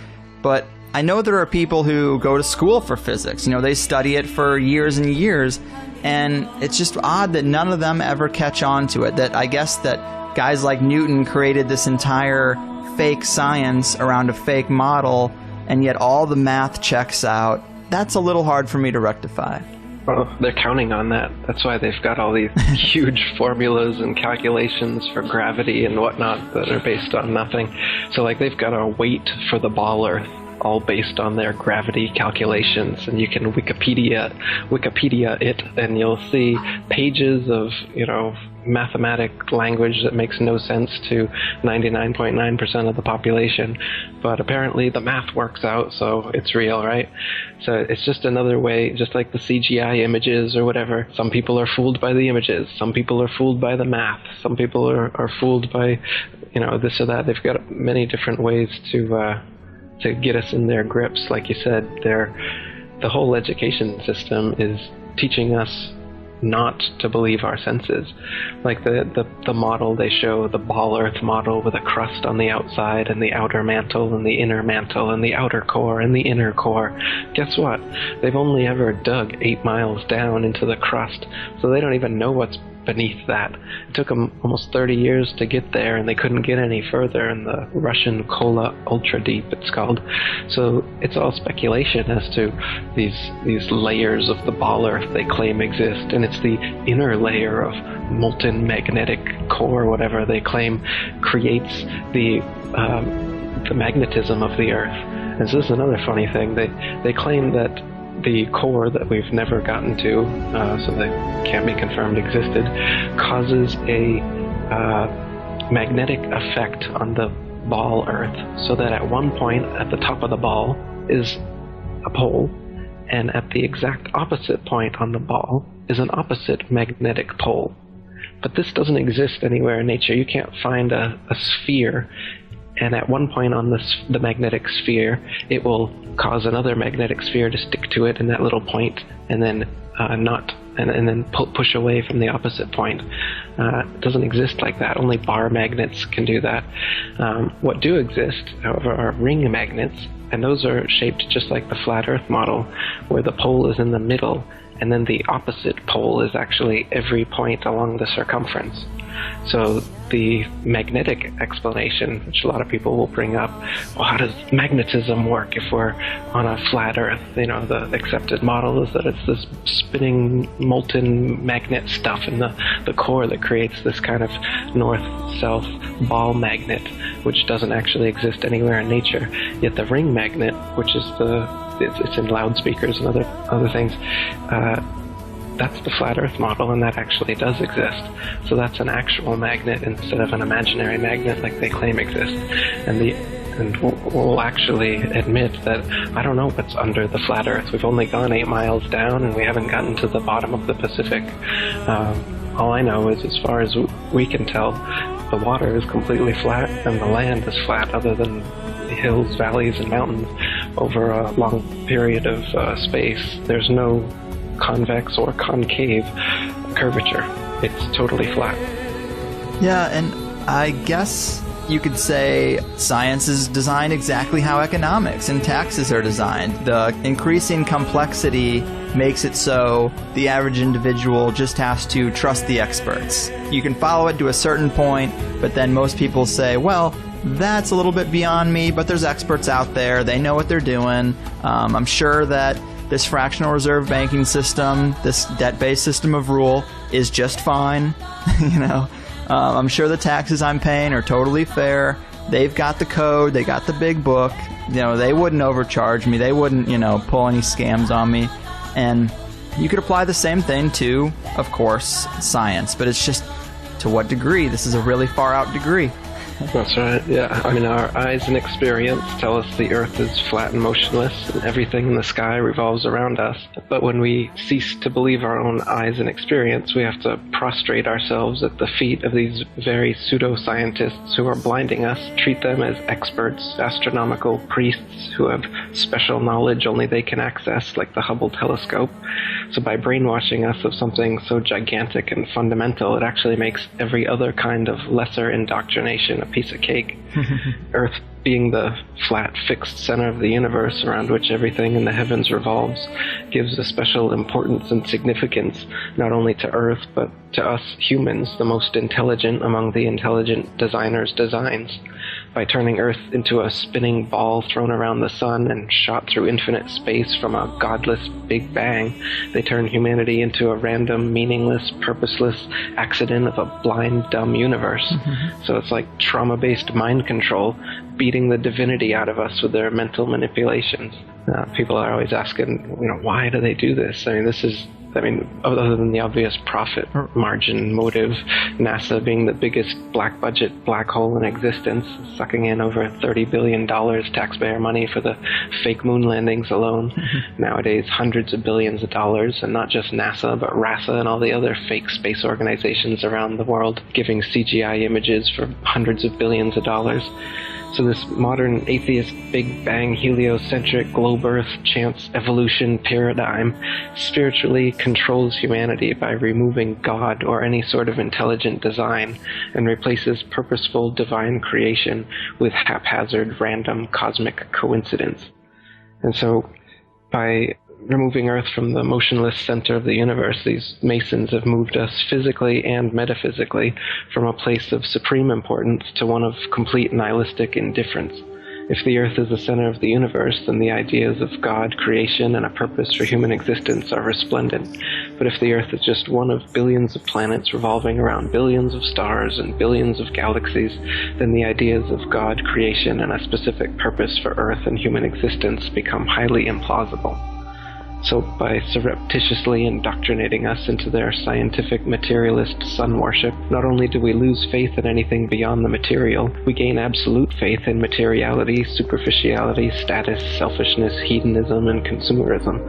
But I know there are people who go to school for physics. They study it for years and years, and it's just odd that none of them ever catch on to it. That I guess that guys like Newton created this entire fake science around a fake model, and yet all the math checks out. That's a little hard for me to rectify. Well, they're counting on that. That's why they've got all these huge formulas and calculations for gravity and whatnot that are based on nothing. So, like, they've got a weight for the ball Earth, all based on their gravity calculations, and you can Wikipedia it, and you'll see pages of, mathematic language that makes no sense to 99.9% of the population, but apparently the math works out, so it's real, right? So it's just another way, just like the CGI images or whatever. Some people are fooled by the images, some people are fooled by the math, some people are fooled by, this or that. They've got many different ways to get us in their grips. Like you said, the whole education system is teaching us not to believe our senses. Like the model they show, the ball Earth model with a crust on the outside and the outer mantle and the inner mantle and the outer core and the inner core. Guess what? They've only ever dug 8 miles down into the crust, so they don't even know what's beneath that. It took them almost 30 years to get there, and they couldn't get any further in the Russian Kola Ultra Deep, it's called. So it's all speculation as to these layers of the ball Earth they claim exist, and it's the inner layer of molten magnetic core, whatever they claim, creates the magnetism of the Earth. And this is another funny thing. They claim that the core that we've never gotten to, so that can't be confirmed existed, causes a magnetic effect on the ball Earth, so that at one point at the top of the ball is a pole, and at the exact opposite point on the ball is an opposite magnetic pole. But this doesn't exist anywhere in nature. You can't find a sphere, and at one point on the magnetic sphere, it will cause another magnetic sphere to stick to it in that little point, and then and then push away from the opposite point. It doesn't exist like that. Only bar magnets can do that. What do exist, however, are ring magnets, and those are shaped just like the flat Earth model, where the pole is in the middle, and then the opposite pole is actually every point along the circumference. So the magnetic explanation, which a lot of people will bring up, well, how does magnetism work if we're on a flat Earth? The accepted model is that it's this spinning molten magnet stuff in the core that creates this kind of north-south ball magnet, which doesn't actually exist anywhere in nature. Yet the ring magnet, which is it's in loudspeakers and other things, that's the flat Earth model, and that actually does exist. So that's an actual magnet instead of an imaginary magnet like they claim exists. And we'll actually admit that I don't know what's under the flat Earth. We've only gone 8 miles down, and we haven't gotten to the bottom of the Pacific. All I know is, as far as we can tell, the water is completely flat, and the land is flat, other than hills, valleys, and mountains over a long period of space. There's no convex or concave curvature. It's totally flat. Yeah, and I guess you could say science is designed exactly how economics and taxes are designed. The increasing complexity makes it so the average individual just has to trust the experts. You can follow it to a certain point, but then most people say, well, that's a little bit beyond me, but there's experts out there. They know what they're doing. I'm sure that this fractional reserve banking system, this debt-based system of rule, is just fine. I'm sure the taxes I'm paying are totally fair. They've got the code. They got the big book. They wouldn't overcharge me. They wouldn't, pull any scams on me. And you could apply the same thing to, of course, science. But it's just, to what degree? This is a really far-out degree. That's right, yeah. I mean, our eyes and experience tell us the Earth is flat and motionless, and everything in the sky revolves around us. But when we cease to believe our own eyes and experience, we have to prostrate ourselves at the feet of these very pseudoscientists who are blinding us, treat them as experts, astronomical priests who have special knowledge only they can access, like the Hubble telescope. So by brainwashing us of something so gigantic and fundamental, it actually makes every other kind of lesser indoctrination a piece of cake. Earth being the flat, fixed center of the universe around which everything in the heavens revolves gives a special importance and significance not only to Earth, but to us humans, the most intelligent among the intelligent designers' designs. By turning Earth into a spinning ball thrown around the sun and shot through infinite space from a godless Big Bang, they turn humanity into a random, meaningless, purposeless accident of a blind, dumb universe. Mm-hmm. So it's like trauma-based mind control, beating the divinity out of us with their mental manipulations. People are always asking, why do they do this? Other than the obvious profit margin motive, NASA being the biggest black budget black hole in existence, sucking in over $30 billion taxpayer money for the fake moon landings alone. Mm-hmm. Nowadays, hundreds of billions of dollars, and not just NASA, but RASA and all the other fake space organizations around the world, giving CGI images for hundreds of billions of dollars. So this modern atheist Big Bang heliocentric globe Earth chance evolution paradigm spiritually controls humanity by removing God or any sort of intelligent design and replaces purposeful divine creation with haphazard random cosmic coincidence. And so by removing Earth from the motionless center of the universe, these Masons have moved us physically and metaphysically from a place of supreme importance to one of complete nihilistic indifference. If the Earth is the center of the universe, then the ideas of God, creation, and a purpose for human existence are resplendent. But if the Earth is just one of billions of planets revolving around billions of stars and billions of galaxies, then the ideas of God, creation, and a specific purpose for Earth and human existence become highly implausible. So by surreptitiously indoctrinating us into their scientific materialist sun worship, not only do we lose faith in anything beyond the material, we gain absolute faith in materiality, superficiality, status, selfishness, hedonism, and consumerism.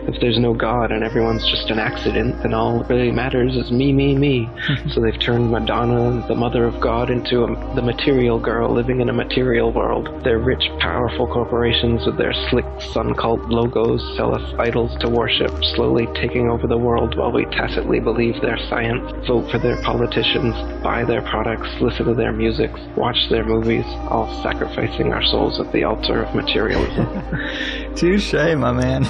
If there's no God and everyone's just an accident, then all that really matters is me, me, me. So they've turned Madonna, the mother of God, into the material girl living in a material world. Their rich, powerful corporations with their slick sun cult logos sell us idols to worship, slowly taking over the world while we tacitly believe their science, vote for their politicians, buy their products, listen to their music, watch their movies, all sacrificing our souls at the altar of materialism. Touche, my man.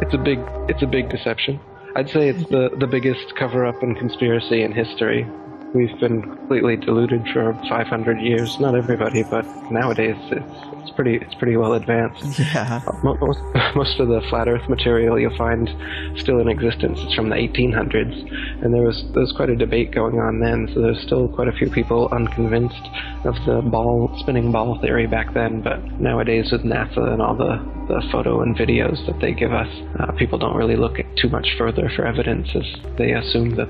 It's a big deception. I'd say it's the biggest cover-up and conspiracy in history. We've been completely deluded for 500 years. Not everybody, but nowadays it's pretty well advanced. Yeah. Most of the flat Earth material you'll find still in existence is from the 1800s, and there was quite a debate going on then. So there's still quite a few people unconvinced of the spinning ball theory back then. But nowadays, with NASA and all the photo and videos that they give us, people don't really look at too much further for evidence, as they assume that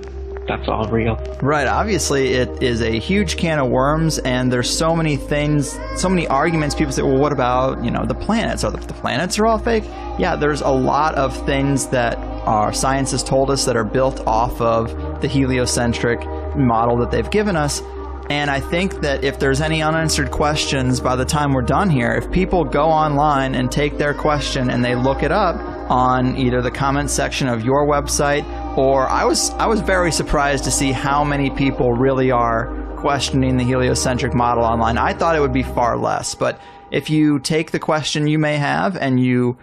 that's all real. Right. Obviously, it is a huge can of worms, and there's so many things, so many arguments. People say, well, what about, the planets? Are the planets are all fake? Yeah, there's a lot of things that our science has told us that are built off of the heliocentric model that they've given us. And I think that if there's any unanswered questions by the time we're done here, if people go online and take their question and they look it up on either the comment section of your website, or I was very surprised to see how many people really are questioning the heliocentric model online. I thought it would be far less, but if you take the question you may have and you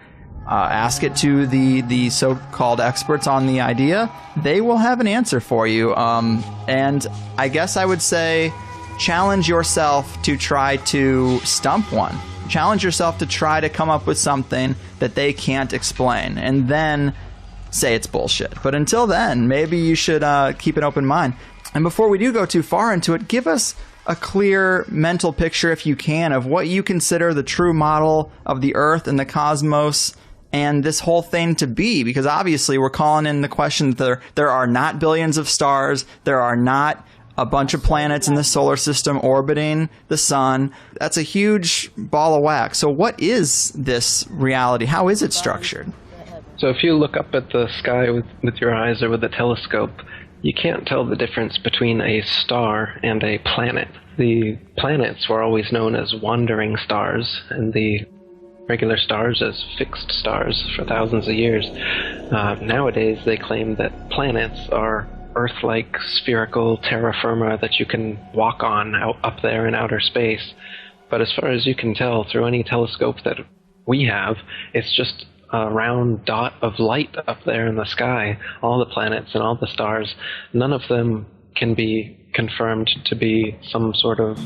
ask it to the so-called experts on the idea, they will have an answer for you. And I guess I would say challenge yourself to try to stump one. Challenge yourself to try to come up with something that they can't explain, and then say it's bullshit. But until then, maybe you should keep an open mind. And before we do go too far into it, give us a clear mental picture, if you can, of what you consider the true model of the Earth and the cosmos and this whole thing to be. Because obviously we're calling in the question that there are not billions of stars, there are not a bunch of planets in the solar system orbiting the sun. That's a huge ball of wax. So what is this reality? How is it structured? So if you look up at the sky with your eyes or with a telescope, you can't tell the difference between a star and a planet. The planets were always known as wandering stars, and the regular stars as fixed stars for thousands of years. Nowadays, they claim that planets are Earth-like spherical terra firma that you can walk on up there in outer space. But as far as you can tell through any telescope that we have, it's just a round dot of light up there in the sky. All the planets and all the stars, none of them can be confirmed to be some sort of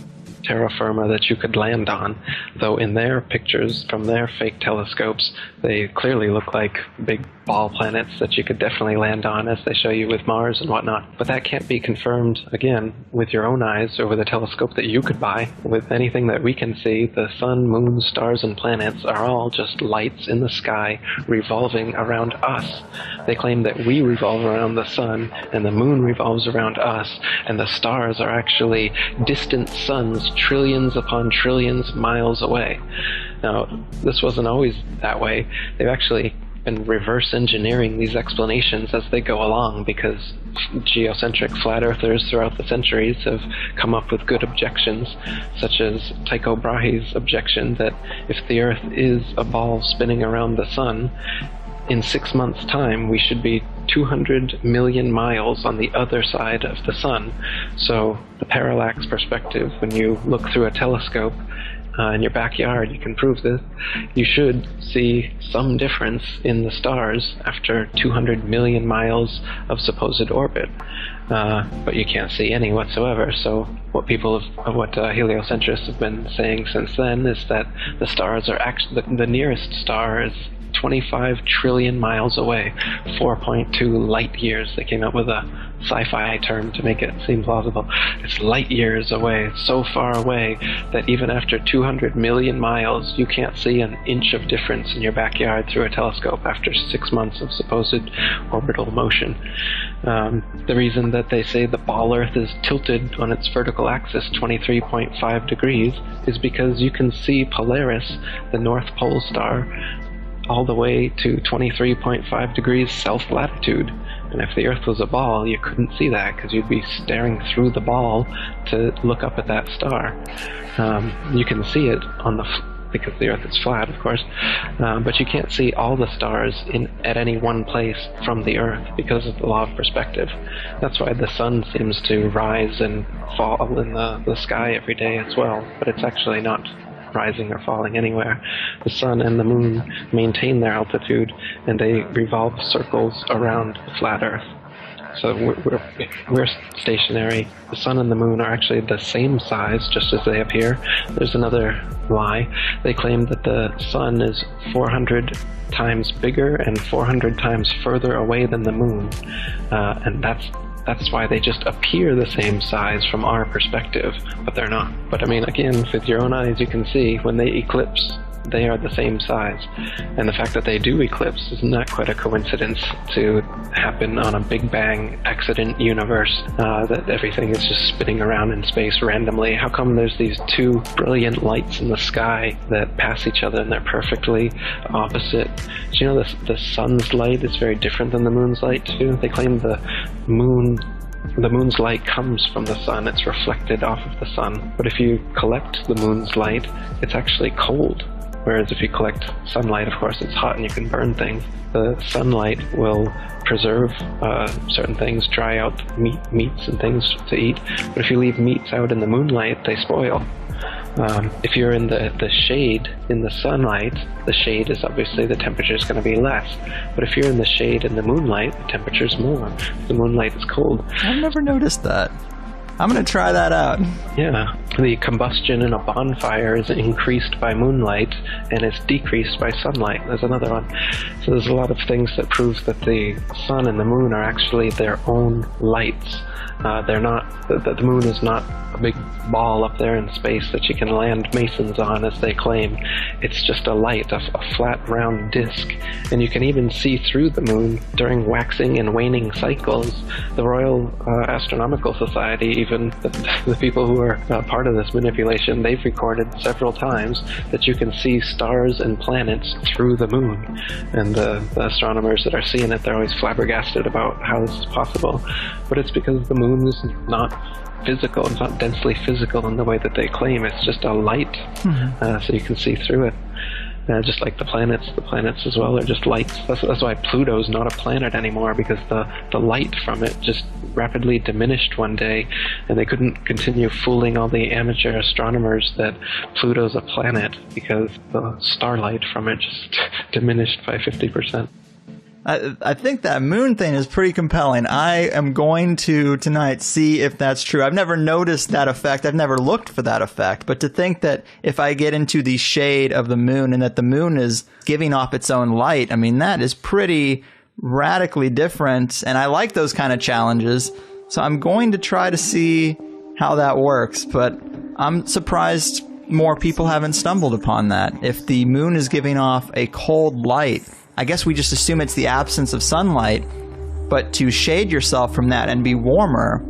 terra firma that you could land on, though in their pictures from their fake telescopes, they clearly look like big ball planets that you could definitely land on, as they show you with Mars and whatnot. But that can't be confirmed, again, with your own eyes or with a telescope that you could buy. With anything that we can see, the sun, moon, stars, and planets are all just lights in the sky revolving around us. They claim that we revolve around the sun, and the moon revolves around us, and the stars are actually distant suns trillions upon trillions miles away. Now, this wasn't always that way. They've actually been reverse engineering these explanations as they go along, because geocentric flat earthers throughout the centuries have come up with good objections, such as Tycho Brahe's objection that if the Earth is a ball spinning around the sun, in 6 months' time we should be 200 million miles on the other side of the sun. So the parallax perspective, when you look through a telescope in your backyard, you can prove this, you should see some difference in the stars after 200 million miles of supposed orbit. But you can't see any whatsoever. So what heliocentrists have been saying since then is that the stars are actually, the nearest star is 25 trillion miles away, 4.2 light years. They came up with a sci-fi term to make it seem plausible. It's light years away, so far away that even after 200 million miles, you can't see an inch of difference in your backyard through a telescope after 6 months of supposed orbital motion. The reason that they say the ball Earth is tilted on its vertical axis 23.5 degrees is because you can see Polaris, the North Pole star, all the way to 23.5 degrees south latitude. And if the Earth was a ball, you couldn't see that because you'd be staring through the ball to look up at that star. You can see it on because the Earth is flat, of course, but you can't see all the stars at any one place from the Earth because of the law of perspective. That's why the sun seems to rise and fall in the sky every day as well, but it's actually not rising or falling anywhere. The sun and the moon maintain their altitude, and they revolve circles around the flat Earth. So we're stationary. The sun and the moon are actually the same size, just as they appear. There's another lie. They claim that the sun is 400 times bigger and 400 times further away than the moon, and that's why they just appear the same size from our perspective, but they're not. But I mean, again, with your own eyes, you can see when they eclipse, they are the same size. And the fact that they do eclipse is not quite a coincidence to happen on a Big Bang accident universe, that everything is just spinning around in space randomly. How come there's these two brilliant lights in the sky that pass each other and they're perfectly opposite? Do you know the sun's light is very different than the moon's light too? They claim the moon's light comes from the sun, it's reflected off of the sun. But if you collect the moon's light, it's actually cold. Whereas if you collect sunlight, of course, it's hot and you can burn things. The sunlight will preserve certain things, dry out meats and things to eat. But if you leave meats out in the moonlight, they spoil. If you're in the shade in the sunlight, the shade is obviously the temperature is going to be less. But if you're in the shade in the moonlight, the temperature's more. The moonlight is cold. I've never noticed that. I'm going to try that out. Yeah. The combustion in a bonfire is increased by moonlight and it's decreased by sunlight. There's another one. So there's a lot of things that prove that the sun and the moon are actually their own lights. They're not, the moon is not a big ball up there in space that you can land masons on, as they claim. It's just a light, a flat, round disk. And you can even see through the moon during waxing and waning cycles. The Royal Astronomical Society, even the people who are part of this manipulation, they've recorded several times that you can see stars and planets through the moon. And the astronomers that are seeing it, they're always flabbergasted about how this is possible. But it's because the moon is not physical, it's not densely physical in the way that they claim. It's just a light, so you can see through it. Just like the planets as well are just lights. That's why Pluto's not a planet anymore, because the light from it just rapidly diminished one day, and they couldn't continue fooling all the amateur astronomers that Pluto's a planet, because the starlight from it just diminished by 50%. I think that moon thing is pretty compelling. I am going to tonight see if that's true. I've never noticed that effect. I've never looked for that effect. But to think that if I get into the shade of the moon and that the moon is giving off its own light, I mean, that is pretty radically different. And I like those kind of challenges. So I'm going to try to see how that works. But I'm surprised more people haven't stumbled upon that. If the moon is giving off a cold light, I guess we just assume it's the absence of sunlight, but to shade yourself from that and be warmer,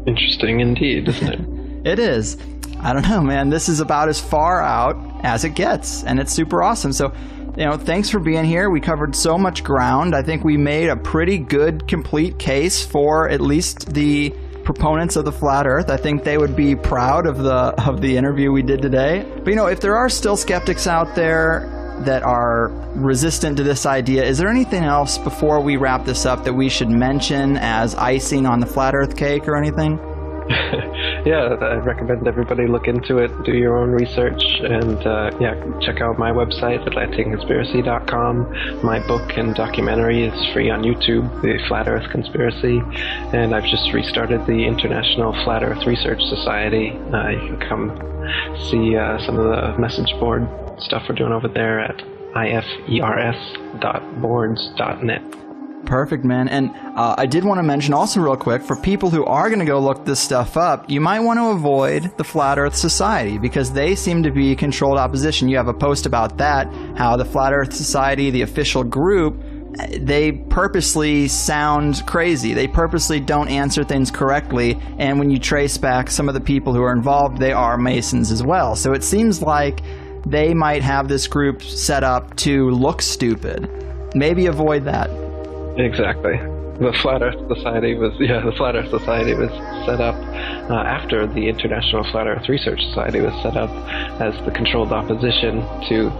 Interesting indeed, isn't it? It is. I don't know, man. This is about as far out as it gets, and it's super awesome. So, thanks for being here. We covered so much ground. I think we made a pretty good, complete case for at least the proponents of the flat earth. I think they would be proud of the interview we did today. But, if there are still skeptics out there that are resistant to this idea, is there anything else before we wrap this up that we should mention as icing on the flat earth cake or anything? Yeah, I recommend everybody look into it, do your own research, and check out my website, atlanteanconspiracy.com. My book and documentary is free on YouTube, The Flat Earth Conspiracy, and I've just restarted the International Flat Earth Research Society. You can come see some of the message board stuff we're doing over there at ifers.boards.net. Perfect, man. And I did want to mention also real quick, for people who are going to go look this stuff up, you might want to avoid the Flat Earth Society because they seem to be controlled opposition. You have a post about that, how the Flat Earth Society, the official group, they purposely sound crazy. They purposely don't answer things correctly. And when you trace back some of the people who are involved, they are Masons as well. So it seems like they might have this group set up to look stupid. Maybe avoid that. Exactly. The Flat Earth Society was set up after the International Flat Earth Research Society was set up as the controlled opposition to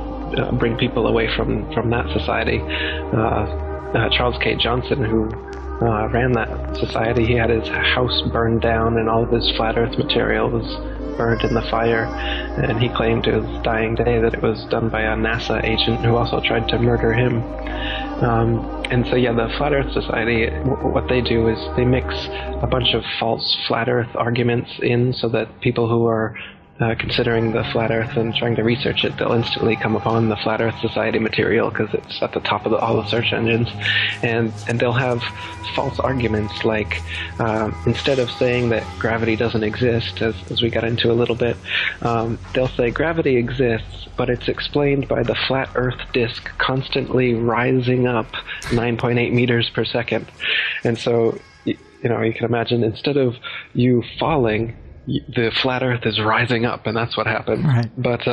bring people away from that society. Charles K. Johnson, who ran that society, he had his house burned down and all of his flat earth material was burned in the fire, and he claimed to his dying day that it was done by a NASA agent who also tried to murder him. And so, the Flat Earth Society, what they do is they mix a bunch of false flat earth arguments in so that people who are considering the flat earth and trying to research it, they'll instantly come upon the Flat Earth Society material because it's at the top of all the search engines, and they'll have false arguments like instead of saying that gravity doesn't exist, as we got into a little bit, they'll say gravity exists, but it's explained by the flat earth disk constantly rising up 9.8 meters per second. And so you can imagine, instead of you falling, the flat earth is rising up, and that's what happened. Right. But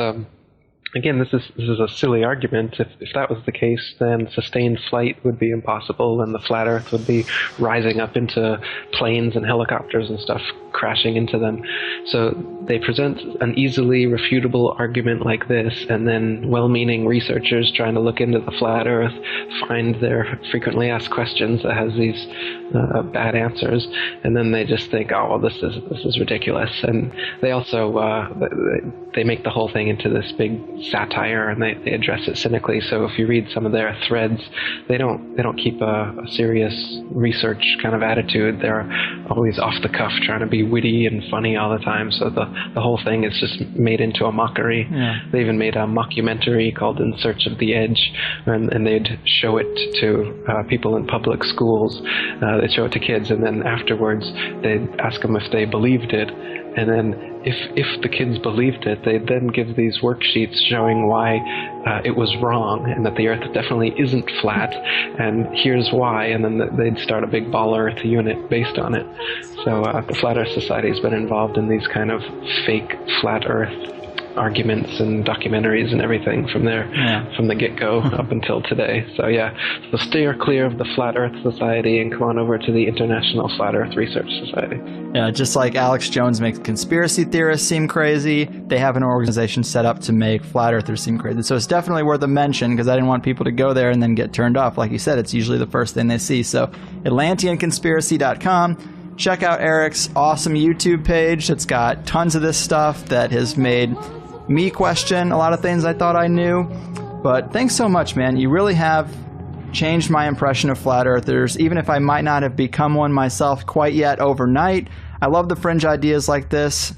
again, this is a silly argument. If that was the case, then sustained flight would be impossible, and the flat earth would be rising up into planes and helicopters and stuff crashing into them. So they present an easily refutable argument like this, and then well-meaning researchers trying to look into the flat earth find their frequently asked questions that has these bad answers, and then they just think, oh, well, this is ridiculous. And they also they make the whole thing into this big satire, and they address it cynically. So if you read some of their threads, they don't keep a serious research kind of attitude. They're always off the cuff, trying to be witty and funny all the time. So the whole thing is just made into a mockery. Yeah. They even made a mockumentary called In Search of the Edge, and they'd show it to people in public schools. They'd show it to kids, and then afterwards they'd ask them if they believed it. And then if the kids believed it, they'd then give these worksheets showing why it was wrong and that the Earth definitely isn't flat, and here's why, and then they'd start a big ball Earth unit based on it. So the Flat Earth Society has been involved in these kind of fake flat Earth arguments and documentaries and everything from the get-go up until today. So so steer clear of the Flat Earth Society and come on over to the International Flat Earth Research Society. Yeah, just like Alex Jones makes conspiracy theorists seem crazy, they have an organization set up to make flat earthers seem crazy. So it's definitely worth a mention, because I didn't want people to go there and then get turned off. Like you said, it's usually the first thing they see. So atlanteanconspiracy.com. Check out Eric's awesome YouTube page. It's got tons of this stuff that has made me question a lot of things I thought I knew. But thanks so much, man. You really have changed my impression of flat earthers, even if I might not have become one myself quite yet overnight. I love the fringe ideas like this.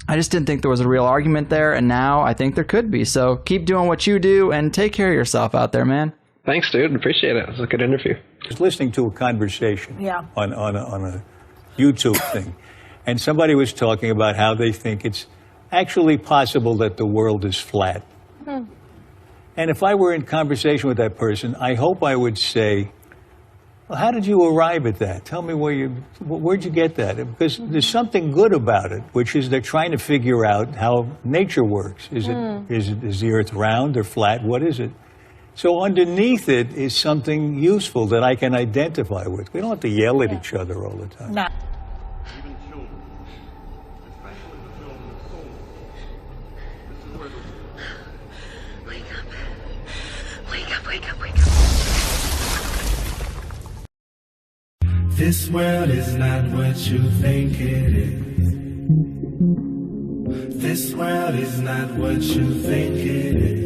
I just didn't think there was a real argument there, and now I think there could be. So keep doing what you do, and take care of yourself out there, man. Thanks, dude. Appreciate it. It was a good interview. I was listening to a conversation on a YouTube thing, and somebody was talking about how they think it's actually possible that the world is flat. And if I were in conversation with that person, I hope I would say, well, how did you arrive at that? Tell me where'd you get that? Because there's something good about it, which is they're trying to figure out how nature works. Is the earth round or flat? What is it? So underneath it is something useful that I can identify with. We don't have to yell at each other all the time. No. Even children, especially the children of soul. This is where the... Wake up. Wake up, wake up, wake up. This world is not what you think it is. This world is not what you think it is.